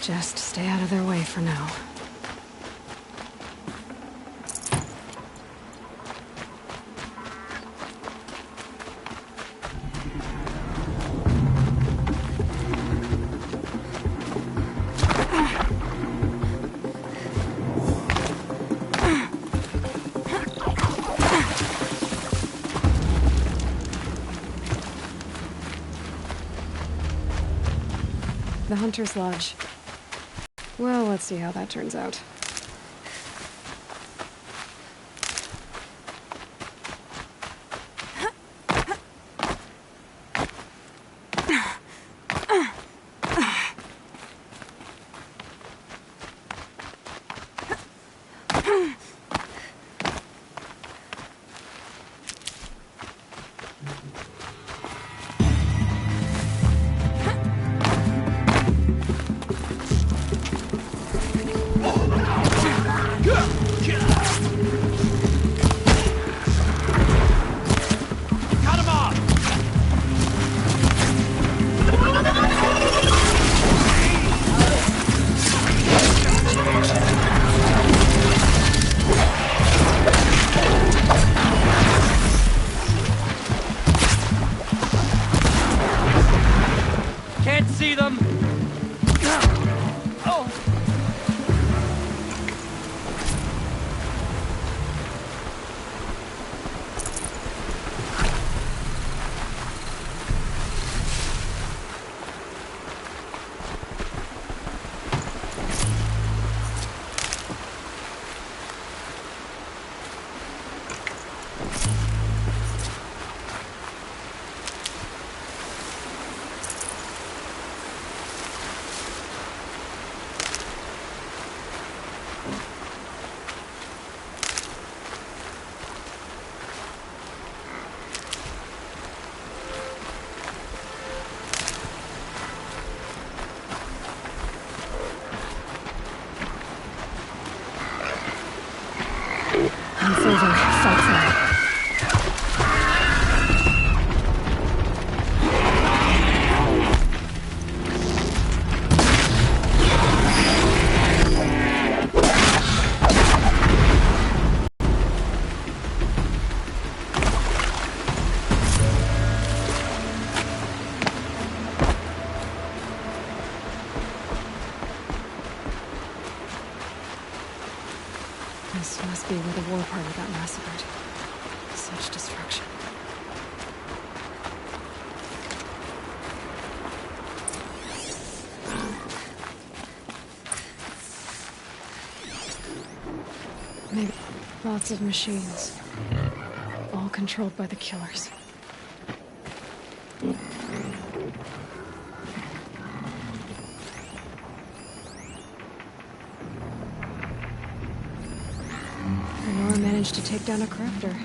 Just stay out of their way for now. The Hunter's Lodge. Well, let's see how that turns out. over. Fight now. This must be where the war party got massacred. Such destruction. Maybe lots of machines. All controlled by the killers. Nora managed to take down a corruptor.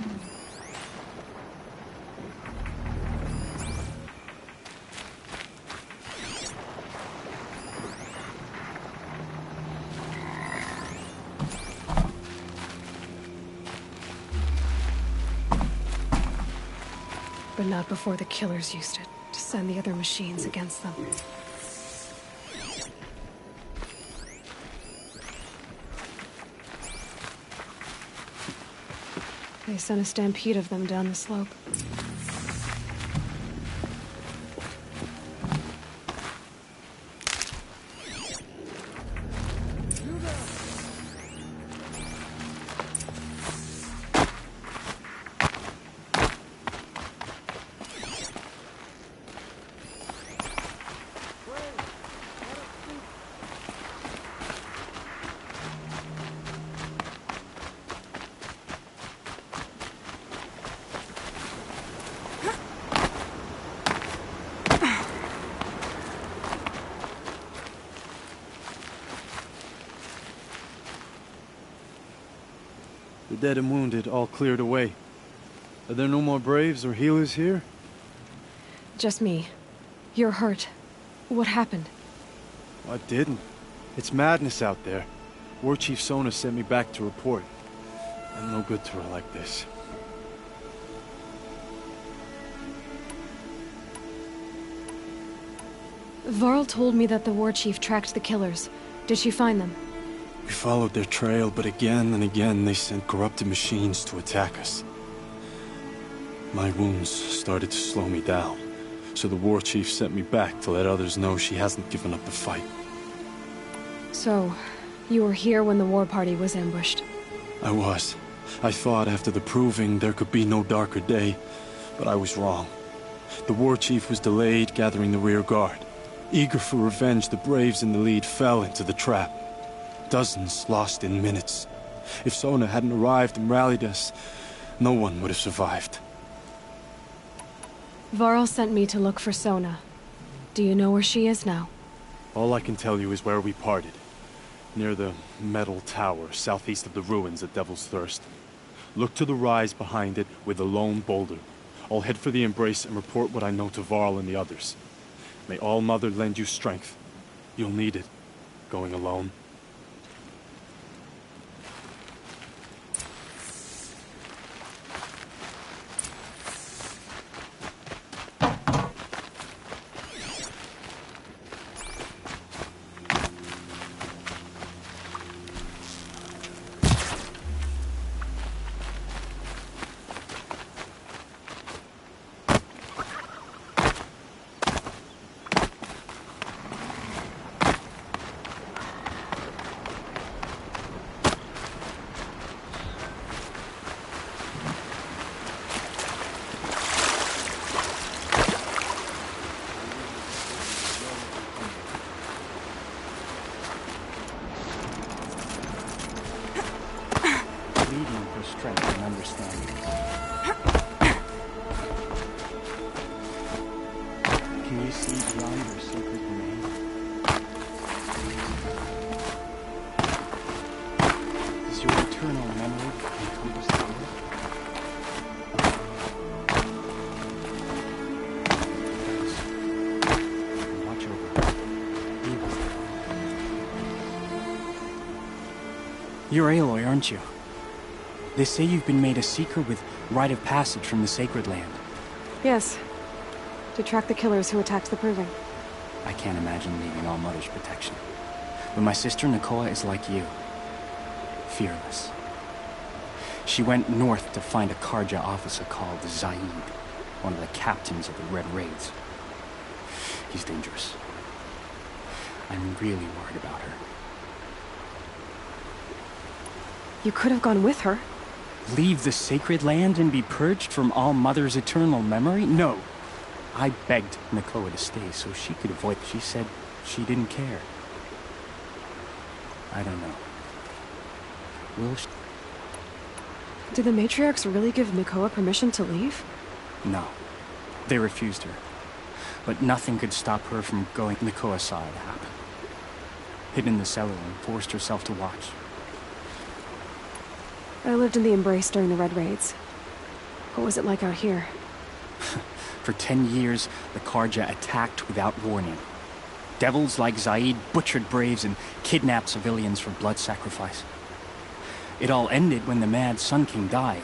But not before the killers used it to send the other machines against them. They sent a stampede of them down the slope. The dead and wounded all cleared away. Are there no more Braves or healers here? Just me. You're hurt. What happened? I didn't. It's madness out there. War Chief Sona sent me back to report. I'm no good to her like this. Varl told me that the war chief tracked the killers. Did she find them? We followed their trail, but again and again they sent corrupted machines to attack us. My wounds started to slow me down, so the war chief sent me back to let others know she hasn't given up the fight. So, you were here when the war party was ambushed? I was. I thought after the proving there could be no darker day, but I was wrong. The war chief was delayed gathering the rear guard. Eager for revenge, the Braves in the lead fell into the trap. Dozens lost in minutes. If Sona hadn't arrived and rallied us, no one would have survived. Varl sent me to look for Sona. Do you know where she is now? All I can tell you is where we parted. Near the metal tower, southeast of the ruins at Devil's Thirst. Look to the rise behind it with a lone boulder. I'll head for the embrace and report what I know to Varl and the others. May All Mother lend you strength. You'll need it, going alone. Strength and understanding. Can you see beyond your sacred domain? Does your eternal memory encompass the earth? Watch over evil. You're Aloy, aren't you? They say you've been made a seeker with rite of passage from the Sacred Land. Yes. To track the killers who attacked the Proving. I can't imagine leaving All Mother's protection. But my sister Nakoa is like you. Fearless. She went north to find a Karja officer called Zaid, one of the captains of the Red Raids. He's dangerous. I'm really worried about her. You could have gone with her. Leave the Sacred Land and be purged from All Mother's eternal memory? No. I begged Nakoa to stay so she could avoid. She said she didn't care. I don't know. Will she? Did the matriarchs really give Nakoa permission to leave? No. They refused her. But nothing could stop her from going. Nakoa saw it happen. Hid in the cellar and forced herself to watch. I lived in the Embrace during the Red Raids. What was it like out here? For 10 years, the Karja attacked without warning. Devils like Zaid butchered braves and kidnapped civilians for blood sacrifice. It all ended when the Mad Sun King died.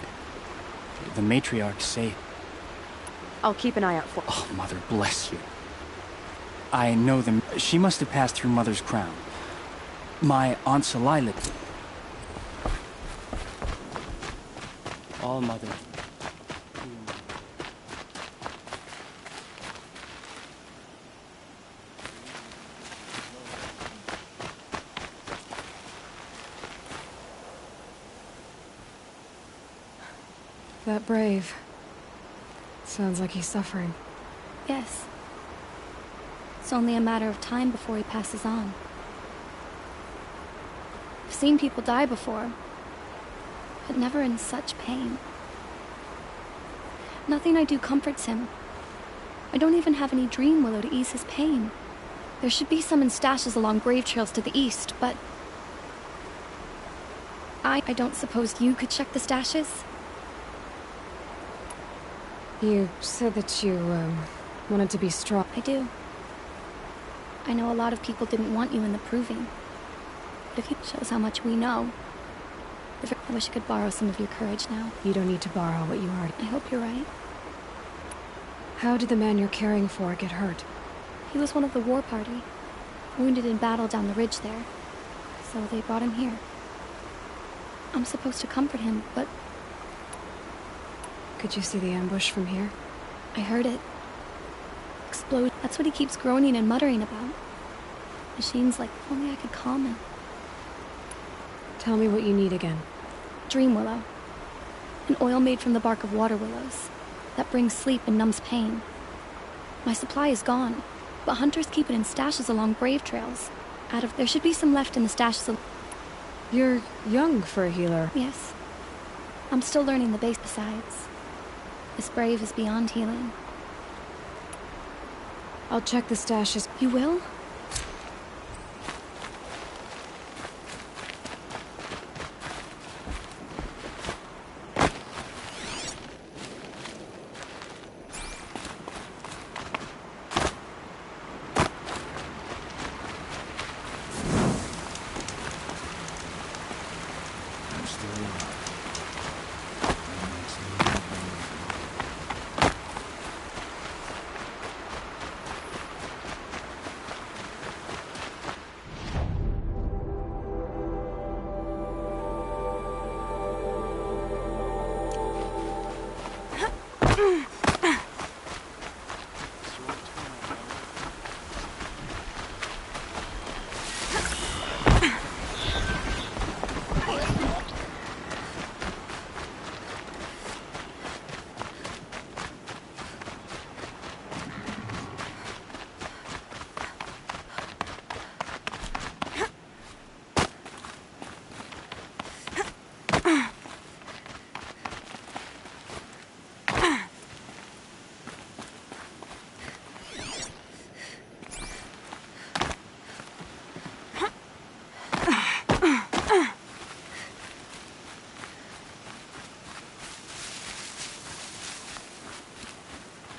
The matriarchs say... I'll keep an eye out for... Oh, Mother bless you. I know them. She must have passed through Mother's crown. My Aunt Salila... All Mother... That brave. Sounds like he's suffering. Yes. It's only a matter of time before he passes on. I've seen people die before, but never in such pain. Nothing I do comforts him. I don't even have any dream willow to ease his pain. There should be some in stashes along grave trails to the east, but... I don't suppose you could check the stashes? You said that you, wanted to be strong. I do. I know a lot of people didn't want you in the Proving. But if it shows how much we know... I wish I could borrow some of your courage now. You don't need to borrow what you already... I hope you're right. How did the man you're caring for get hurt? He was one of the war party. Wounded in battle down the ridge there. So they brought him here. I'm supposed to comfort him, but... Could you see the ambush from here? I heard it. Explode. That's what he keeps groaning and muttering about. Machines like, if only I could calm him. Tell me what you need again. Dream willow. An oil made from the bark of water willows. That brings sleep and numbs pain. My supply is gone, but hunters keep it in stashes along brave trails. There should be some left in the stashes. You're young for a healer. Yes. I'm still learning the base besides. This brave is beyond healing. I'll check the stashes. You will?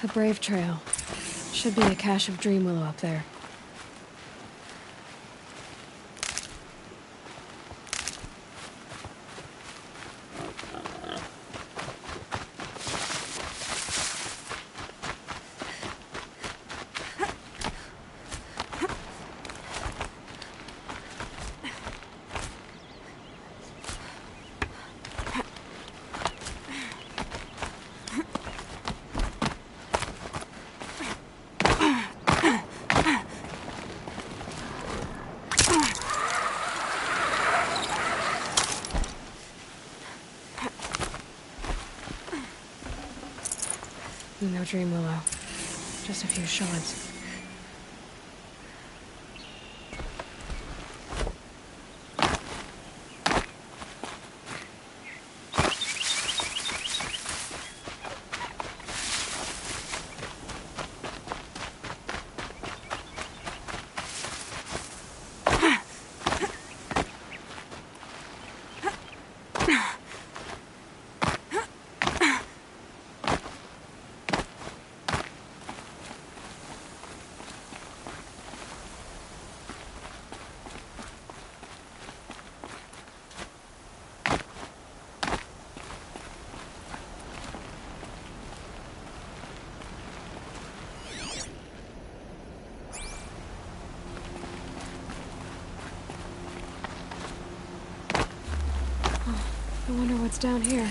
The Brave Trail. Should be a cache of dream willow up there. No dream willow. Just a few shards. I wonder what's down here.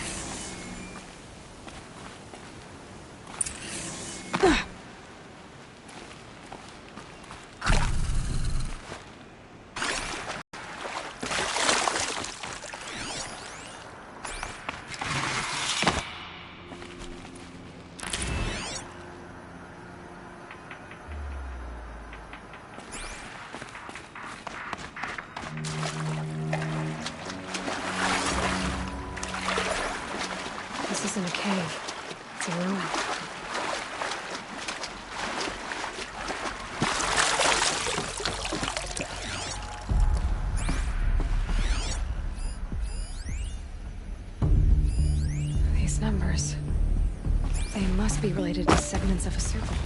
This isn't a cave. It's a ruin. These numbers. They must be related to segments of a circle.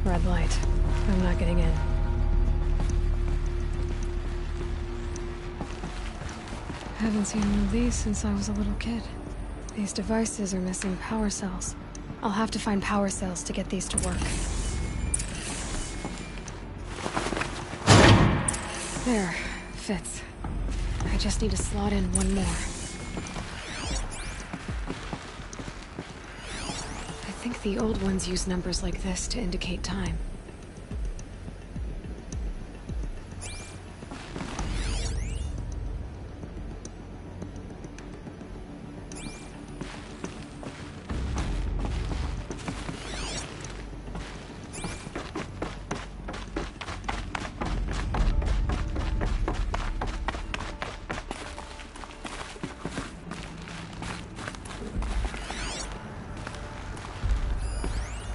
Red light. I'm not getting in. Haven't seen one of these since I was a little kid. These devices are missing power cells. I'll have to find power cells to get these to work. There. Fits. I just need to slot in one more. I think the old ones use numbers like this to indicate time.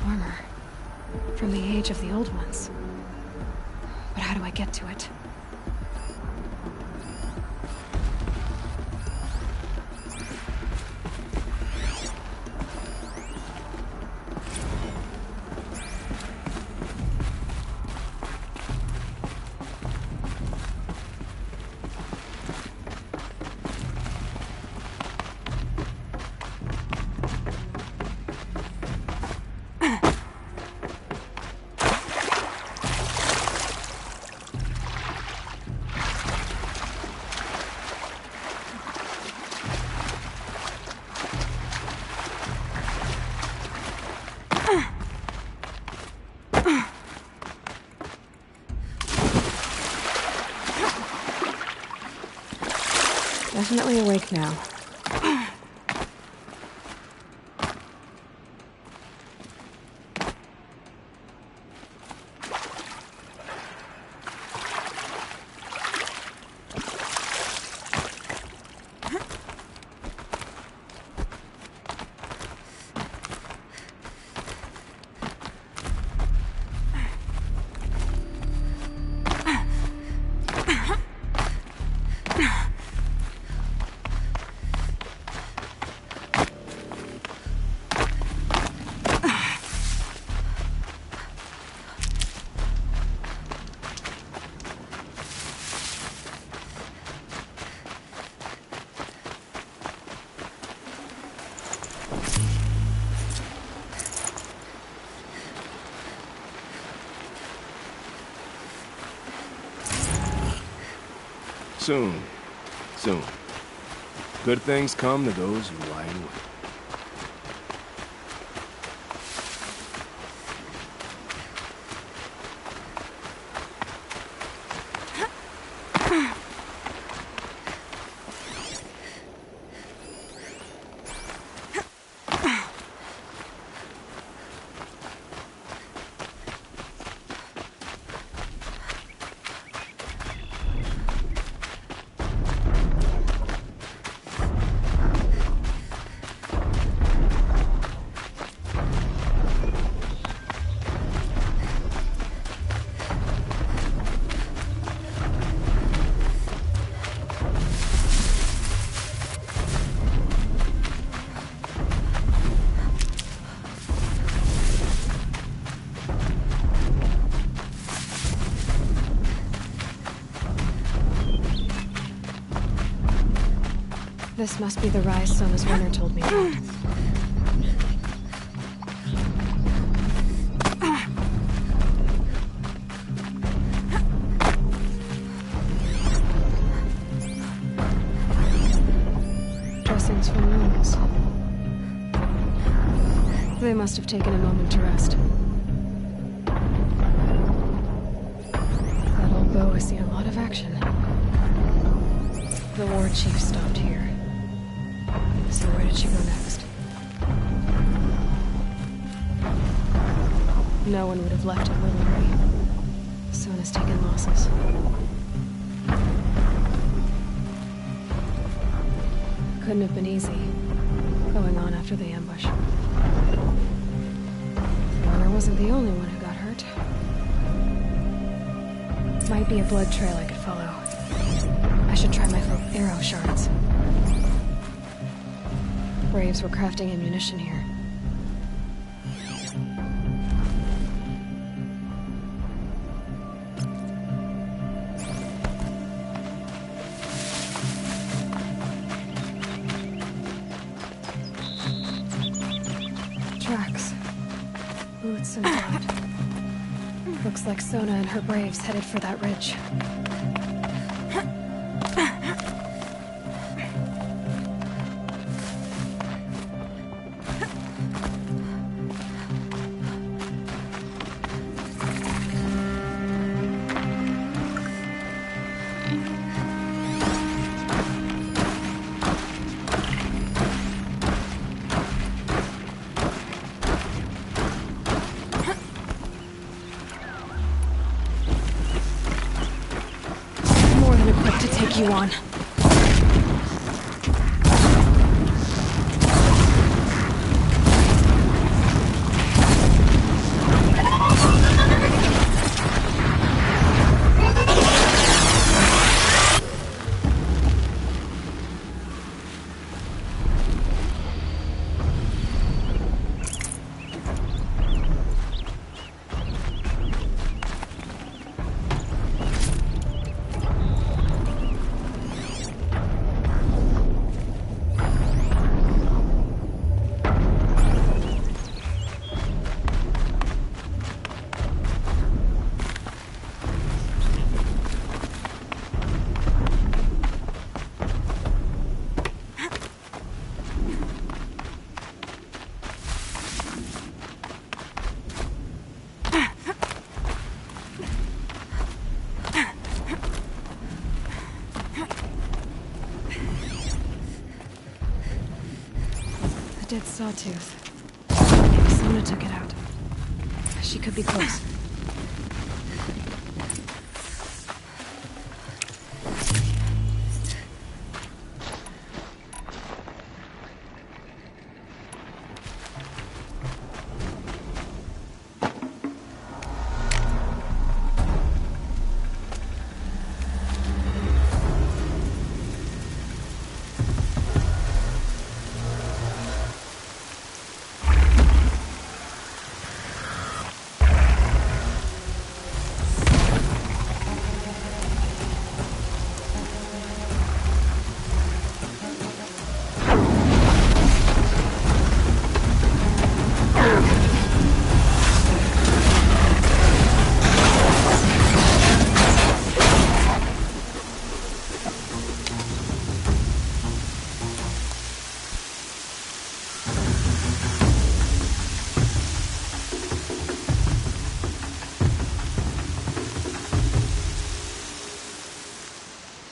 Armor. From the age of the old ones. But how do I get to it? Definitely awake now. Soon. Soon. Good things come to those who lie in wait. This must be the rise Sona's runner told me about. Dressings from nuns. They must have taken a moment to rest. That old bow has seen a lot of action. The war chief stopped here. So where did she go next? No one would have left it willingly. Sona's taken losses. Couldn't have been easy, going on after the ambush. Warner wasn't the only one who got hurt. Might be a blood trail I could follow. I should try my arrow shards. Braves were crafting ammunition here. Tracks. Boots and blood. Looks like Sona and her braves headed for that ridge. You on. Dead sawtooth. Maybe Sona took it out. She could be close.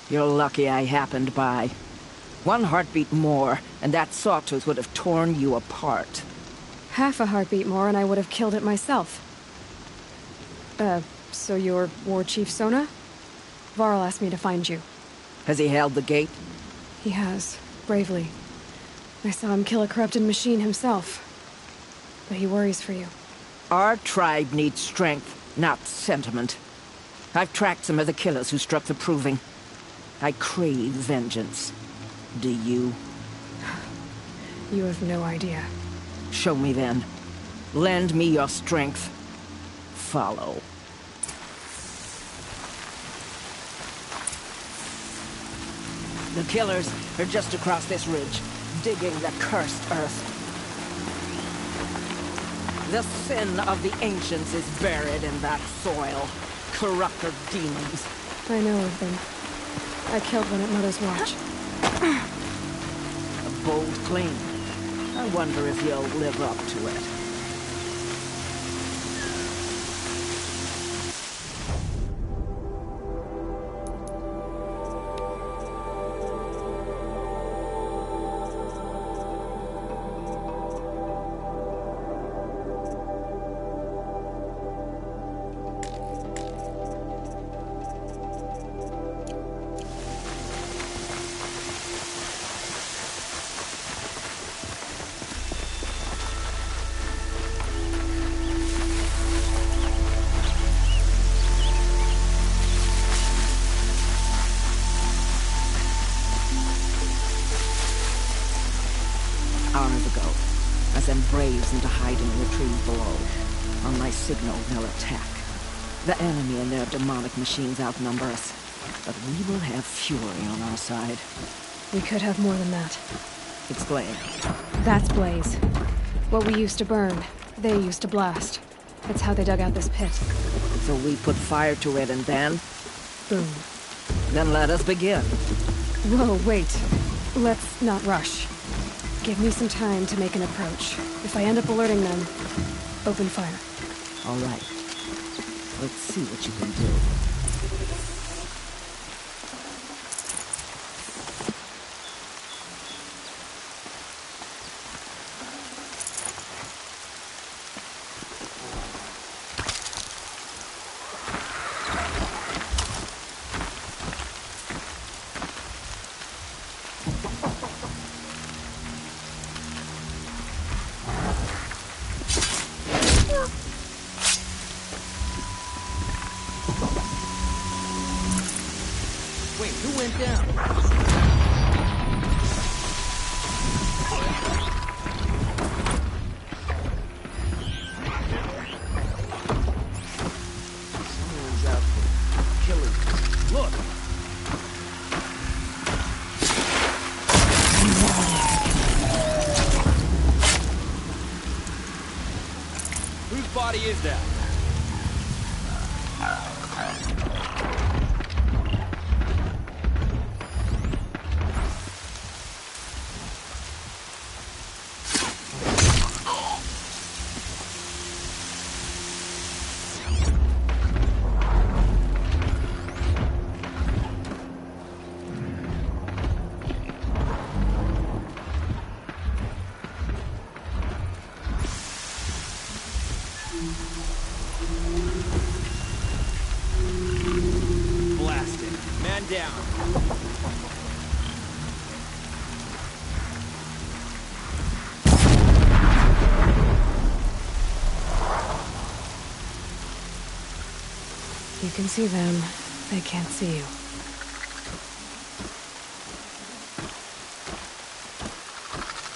You're lucky I happened by. One heartbeat more, and that sawtooth would have torn you apart. Half a heartbeat more and I would have killed it myself. So you're War Chief Sona? Varl asked me to find you. Has he held the gate? He has, bravely. I saw him kill a corrupted machine himself. But he worries for you. Our tribe needs strength, not sentiment. I've tracked some of the killers who struck the Proving. I crave vengeance. Do you? You have no idea. Show me then. Lend me your strength. Follow. The killers They're just across this ridge, digging the cursed earth. The sin of the ancients is buried in that soil. Corrupt of demons. I know of them. I killed one at Mother's Watch. A bold claim. I wonder if you'll live up to it. Hours ago, I sent Braves into hiding in the trees below. On my signal, they'll attack. The enemy and their demonic machines outnumber us, but we will have fury on our side. We could have more than that. Explain. That's Blaze. What we used to burn, they used to blast. That's how they dug out this pit. So we put fire to it and then? Boom. Then let us begin. Whoa, wait. Let's not rush. Give me some time to make an approach. If I end up alerting them, open fire. All right. Let's see what you can do. Wait, who went down? Someone's out for killing. Look! Whose body is that? Blasted. Man down. You can see them. They can't see you.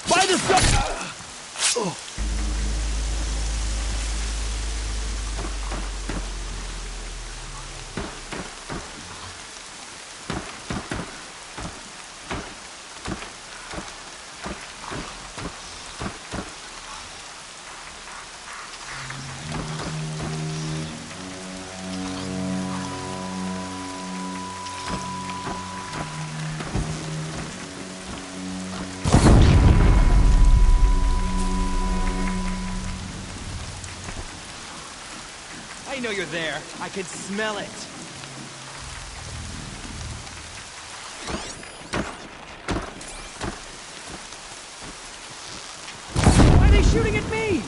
By the sun! I know you're there. I can smell it. Why are they shooting at me?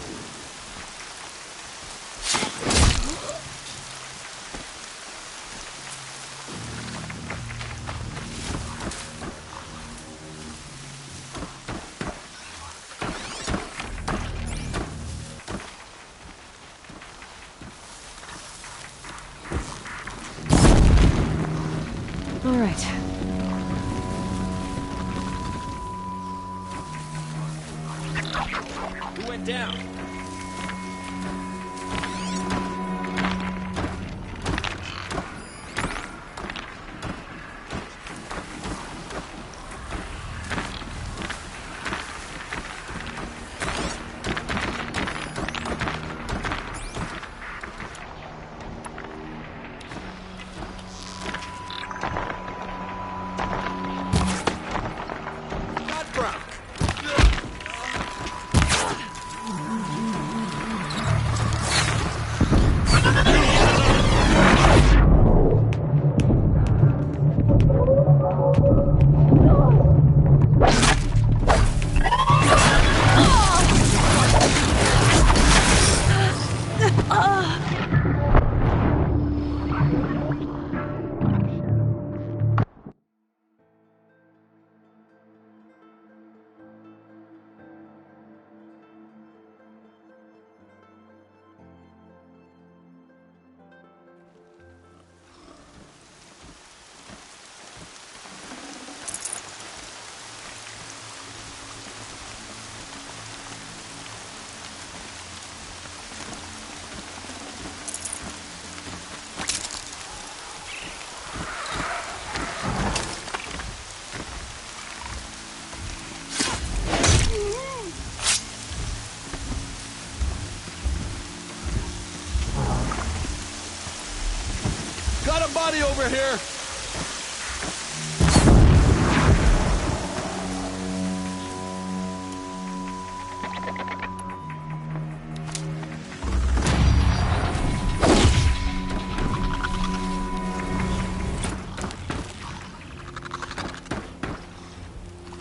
All right. Who went down? body over here!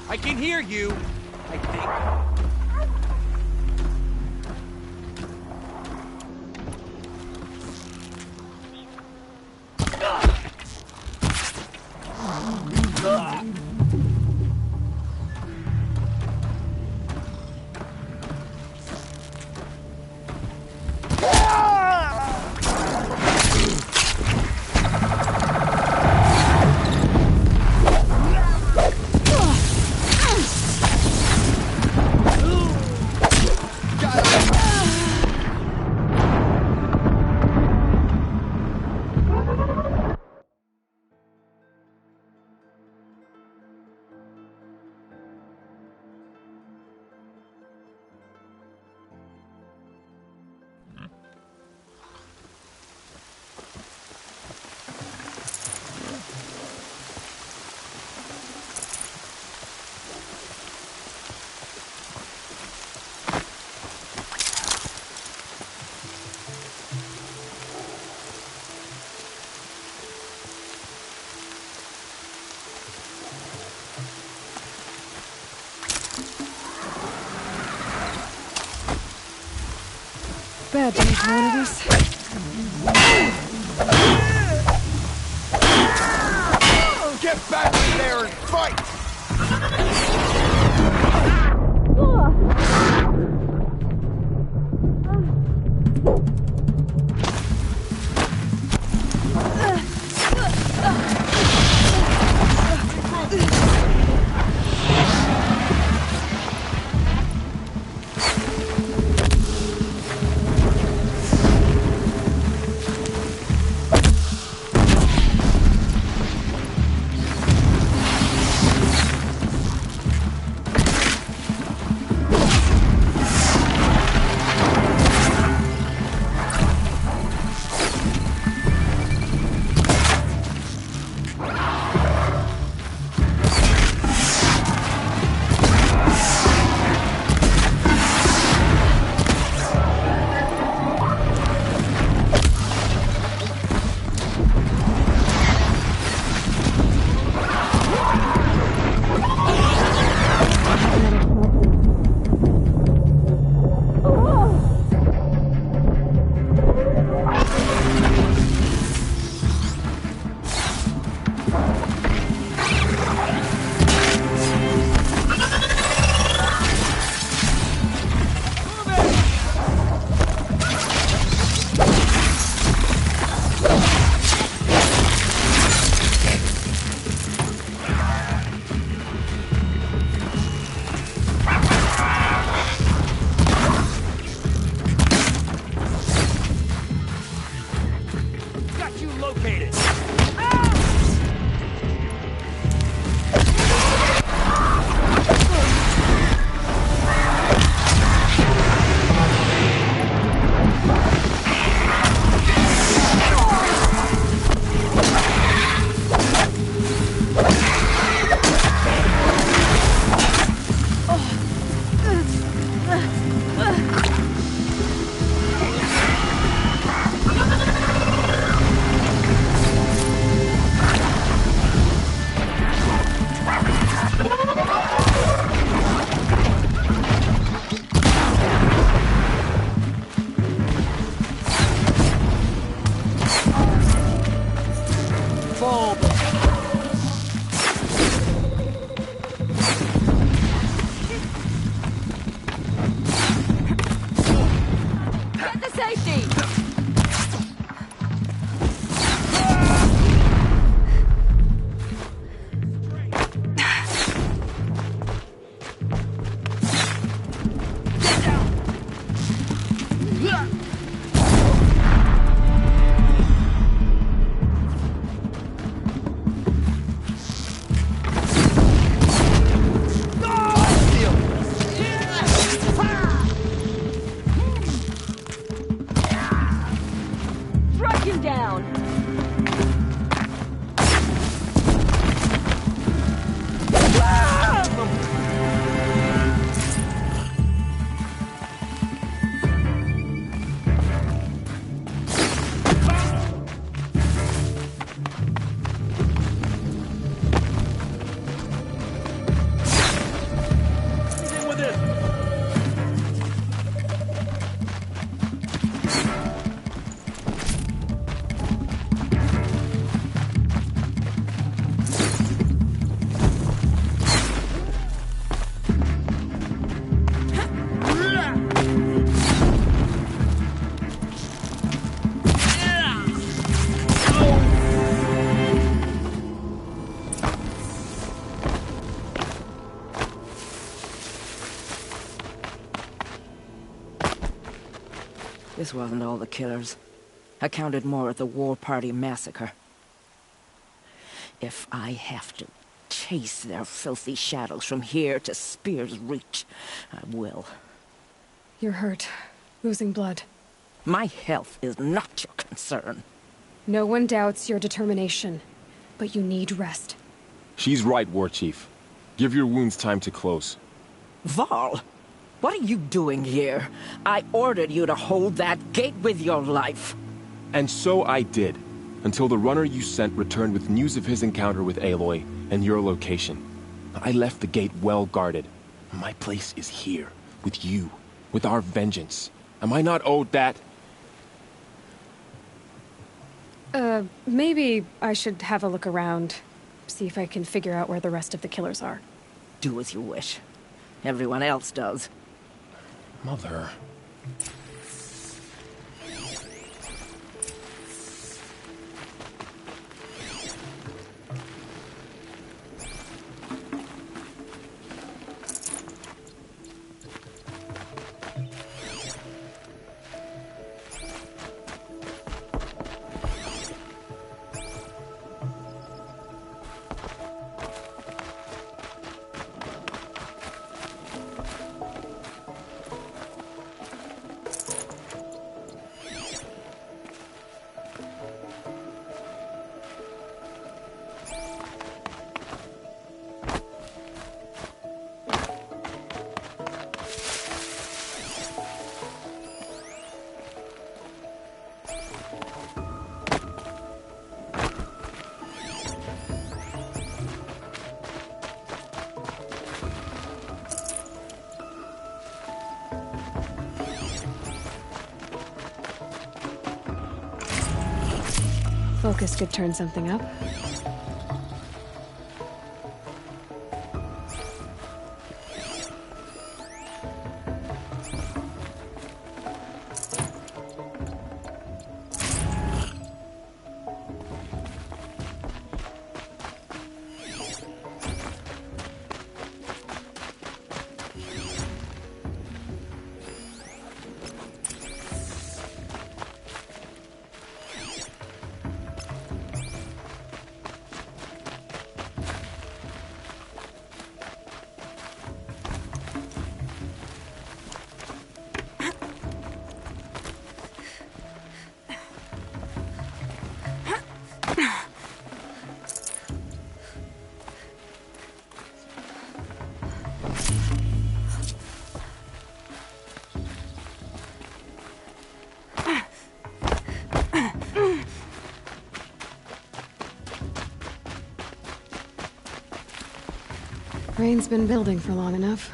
I can hear you, I think. Bad day for one of us. Get back in there and fight! This wasn't all the killers. I counted more at the War Party massacre. If I have to chase their filthy shadows from here to Spear's Reach, I will. You're hurt. Losing blood. My health is not your concern. No one doubts your determination, but you need rest. She's right, War Chief. Give your wounds time to close. Varl, what are you doing here? I ordered you to hold that gate with your life. And so I did, until the runner you sent returned with news of his encounter with Aloy and your location. I left the gate well guarded. My place is here, with you, with our vengeance. Am I not owed that? Maybe I should have a look around. See if I can figure out where the rest of the killers are. Do as you wish. Everyone else does. Mother... Focus could turn something up. Rain's been building for long enough.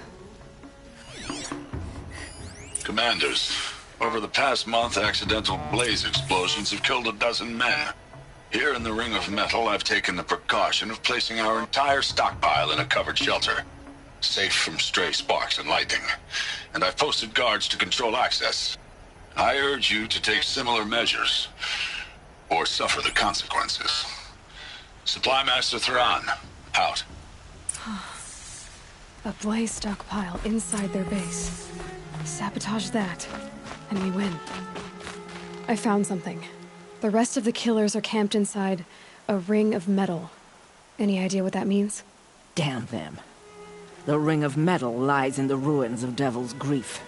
Commanders, over the past month, accidental blaze explosions have killed 12 men. Here in the Ring of Metal, I've taken the precaution of placing our entire stockpile in a covered shelter, safe from stray sparks and lightning. And I've posted guards to control access. I urge you to take similar measures, or suffer the consequences. Supply Master Thran, out. A blaze stockpile inside their base. Sabotage that, and we win. I found something. The rest of the killers are camped inside a ring of metal. Any idea what that means? Damn them. The Ring of Metal lies in the ruins of Devil's Grief.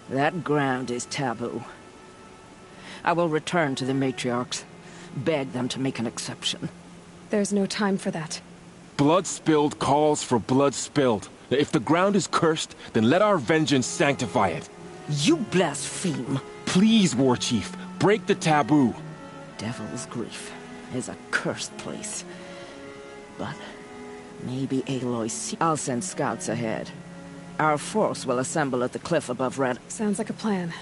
That ground is taboo. I will return to the matriarchs, beg them to make an exception. There's no time for that. Blood spilled calls for blood spilled. If the ground is cursed, then let our vengeance sanctify it. You blaspheme. Please, War Chief, break the taboo. Devil's Grief is a cursed place. But maybe Aloy... I'll send scouts ahead. Our force will assemble at the cliff above Red... Sounds like a plan.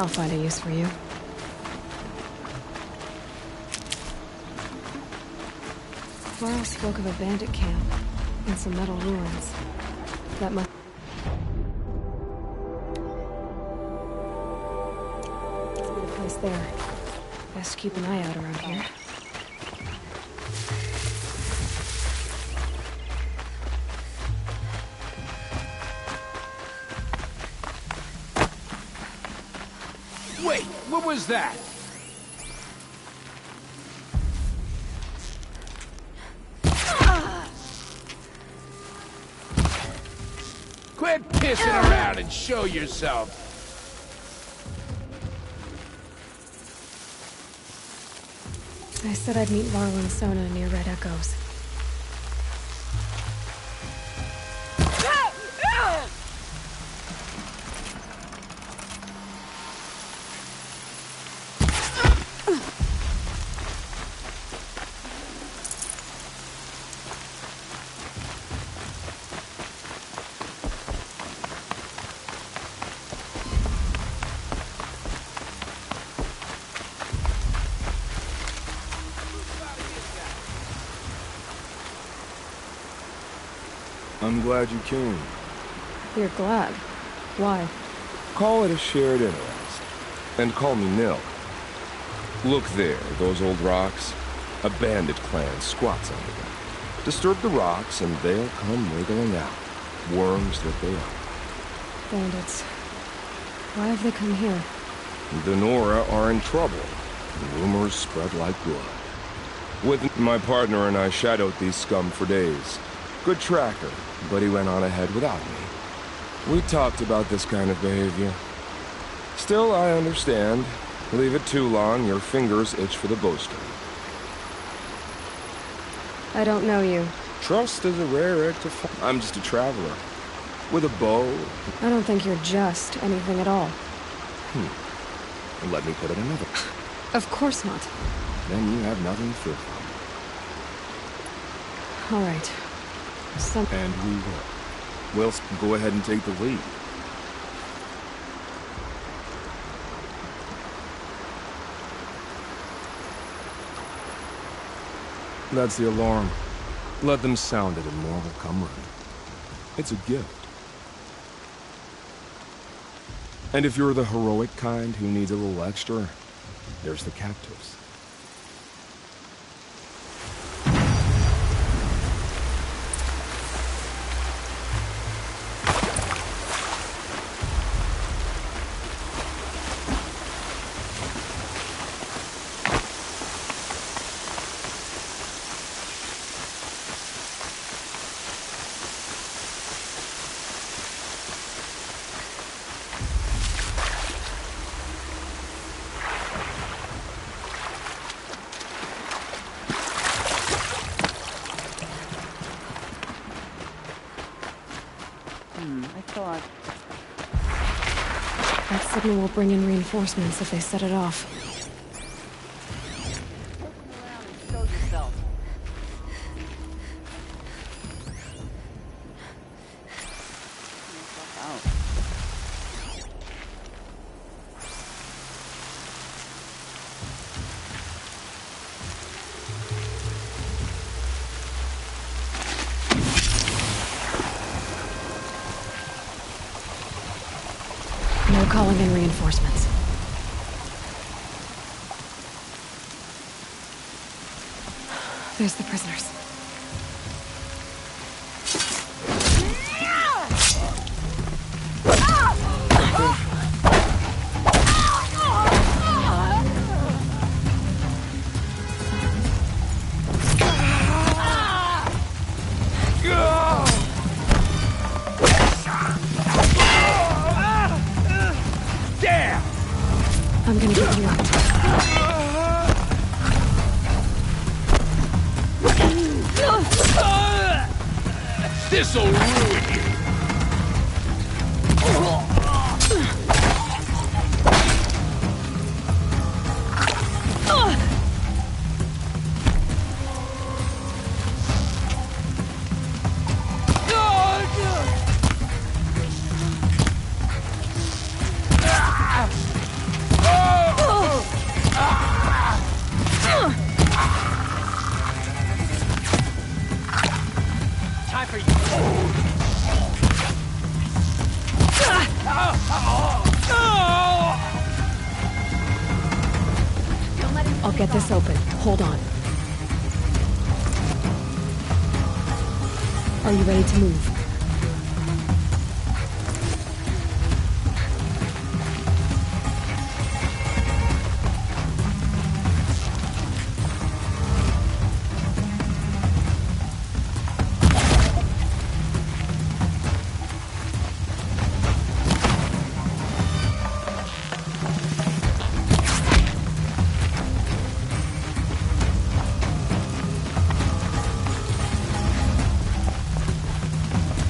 I'll find a use for you. Varl spoke of a bandit camp and some metal ruins. That must... be the place there. Best keep an eye out around here. Wait, what was that? Quit pissing around and show yourself. I said I'd meet Varl and Sona near Red Echoes. I'm glad you came. You're glad. Why? Call it a shared interest. And call me Nil. Look there, those old rocks. A bandit clan squats under them. Disturb the rocks and they'll come wriggling out. Worms that they are. Bandits. Why have they come here? The Nora are in trouble. Rumors spread like blood. With my partner and I shadowed these scum for days. Good tracker, but he went on ahead without me. We talked about this kind of behavior. Still, I understand. Leave it too long, your fingers itch for the bowstring. I don't know you. Trust is a rare egg to find. I'm just a traveler. With a bow. I don't think you're just anything at all. Let me put it another. Of course not. Then you have nothing to fear from. All right. And we will. We'll go ahead and take the lead. That's the alarm. Let them sound it and more will come running. It's a gift. And if you're the heroic kind who needs a little extra, there's the captives. That signal will bring in reinforcements if they set it off. No calling in reinforcements. There's the prisoners. I'm gonna get you out. This'll ruin you. time for you. I'll get this open. Hold on. Are you ready to move?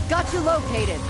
Got you located.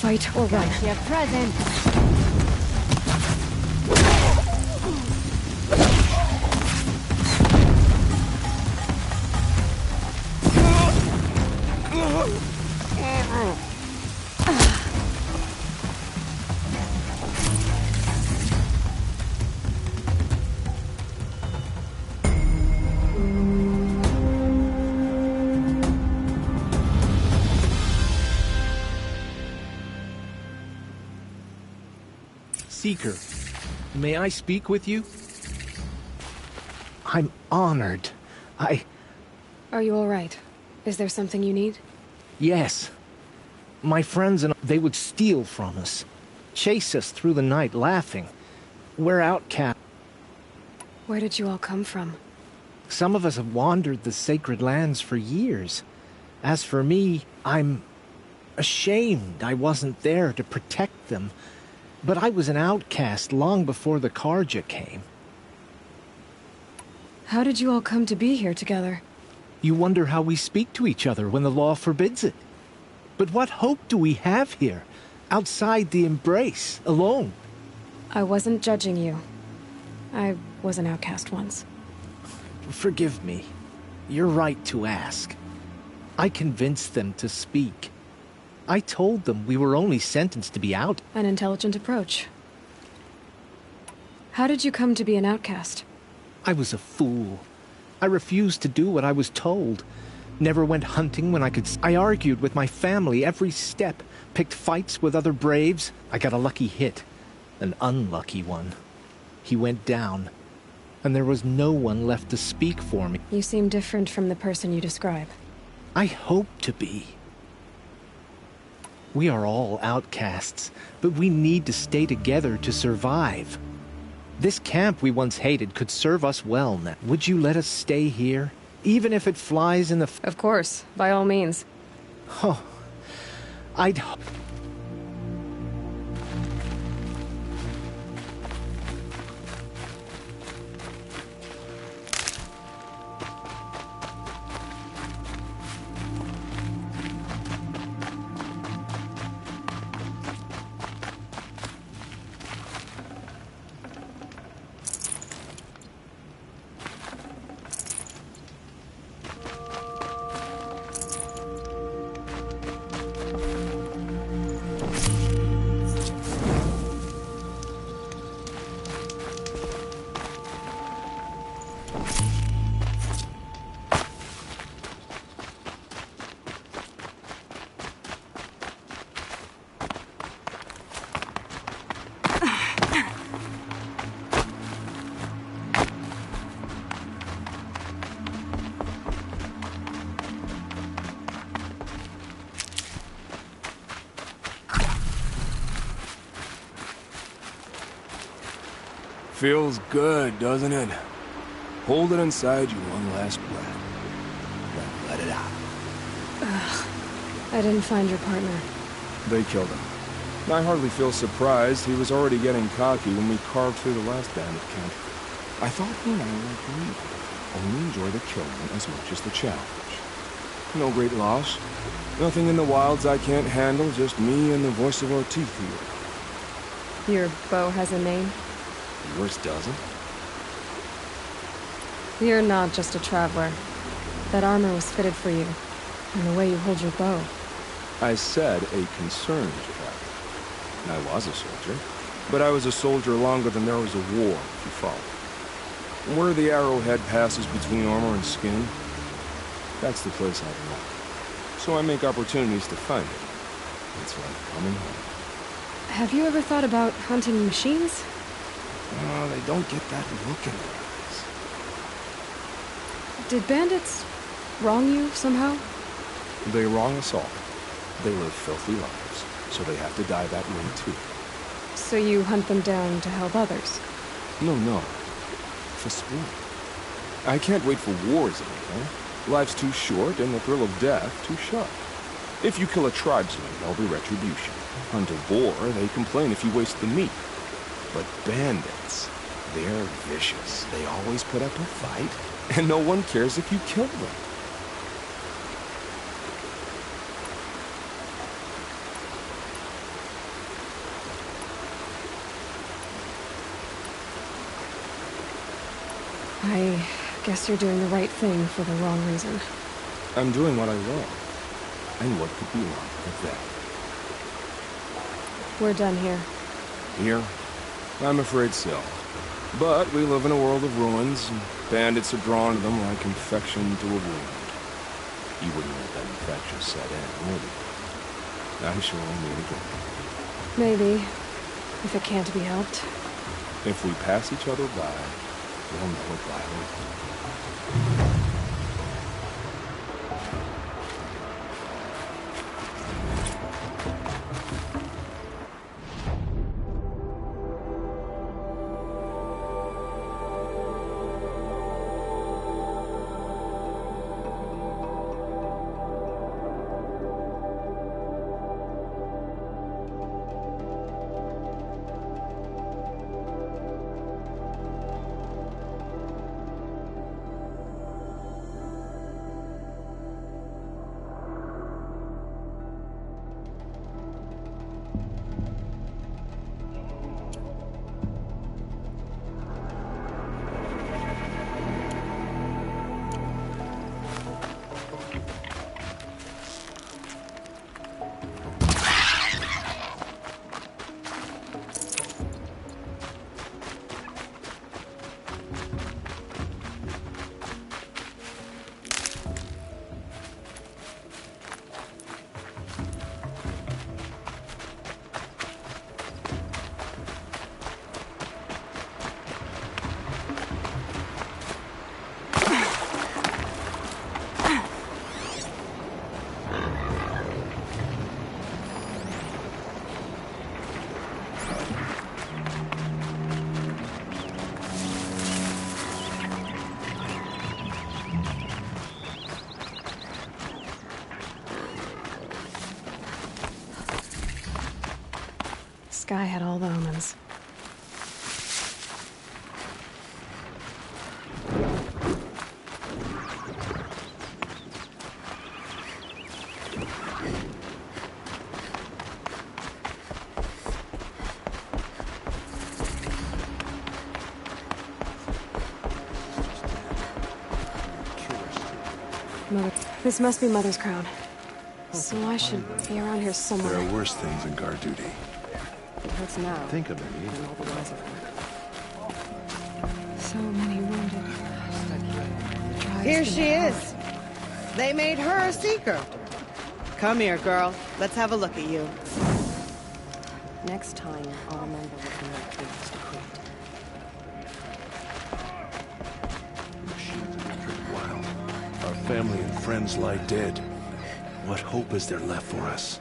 Fight or run. Your present. Seeker, may I speak with you? I'm honored. Are you all right? Is there something you need? Yes. My friends and they would steal from us, chase us through the night laughing. We're outcasts. Where did you all come from? Some of us have wandered the sacred lands for years. As for me, I'm ashamed I wasn't there to protect them. But I was an outcast long before the Karja came. How did you all come to be here together? You wonder how we speak to each other when the law forbids it. But what hope do we have here, outside the embrace, alone? I wasn't judging you. I was an outcast once. Forgive me. You're right to ask. I convinced them to speak. I told them we were only sentenced to be out. An intelligent approach. How did you come to be an outcast? I was a fool. I refused to do what I was told. Never went hunting when I could. I argued with my family every step, picked fights with other braves. I got a lucky hit. An unlucky one. He went down, and there was no one left to speak for me. You seem different from the person you describe. I hope to be. We are all outcasts, but we need to stay together to survive. This camp we once hated could serve us well now. Would you let us stay here, even if it flies in the... Of course, by all means. Oh, I'd... Feels good, doesn't it? Hold it inside you one last breath. Then let it out. I didn't find your partner. They killed him. I hardly feel surprised. He was already getting cocky when we carved through the last bandit camp. I thought he and I were agreed. Only enjoy the killing as much as the challenge. No great loss. Nothing in the wilds I can't handle, just me and the voice of our teeth here. Your bow has a name? Yours doesn't? You're not just a traveler. That armor was fitted for you. And the way you hold your bow. I said a concerned traveler. I was a soldier. But I was a soldier longer than there was a war, if you follow. Where the arrowhead passes between armor and skin, that's the place I belong. So I make opportunities to find it. It's like coming home. Have you ever thought about hunting machines? Oh, they don't get that look in their eyes. Did bandits wrong you somehow? They wrong us all. They live filthy lives, so they have to die that way too. So you hunt them down to help others? No. For sport. I can't wait for wars anymore. Life's too short and the thrill of death too sharp. If you kill a tribesman, there'll be retribution. Hunt a boar, they complain if you waste the meat. But bandits, they're vicious. They always put up a fight, and no one cares if you kill them. I guess you're doing the right thing for the wrong reason. I'm doing what I love. And what could be wrong with that? We're done here. Here? I'm afraid so. But we live in a world of ruins, and bandits are drawn to them like infection to a wound. You wouldn't let that infection set in, would you? I'm sure we'll meet again. Maybe. If it can't be helped. If we pass each other by, we'll know it violently. Sky had all the omens. Mother, this must be Mother's crown. So I should be around here somewhere. There are worse things than guard duty. It hurts now. Think of it, And all the wiser for it. So many wounded. Here she is. They made her a seeker. Come here, girl. Let's have a look at you. Next time, I'll remember what the Lord told us to create. Machines have stripped wild. Our family and friends lie dead. What hope is there left for us?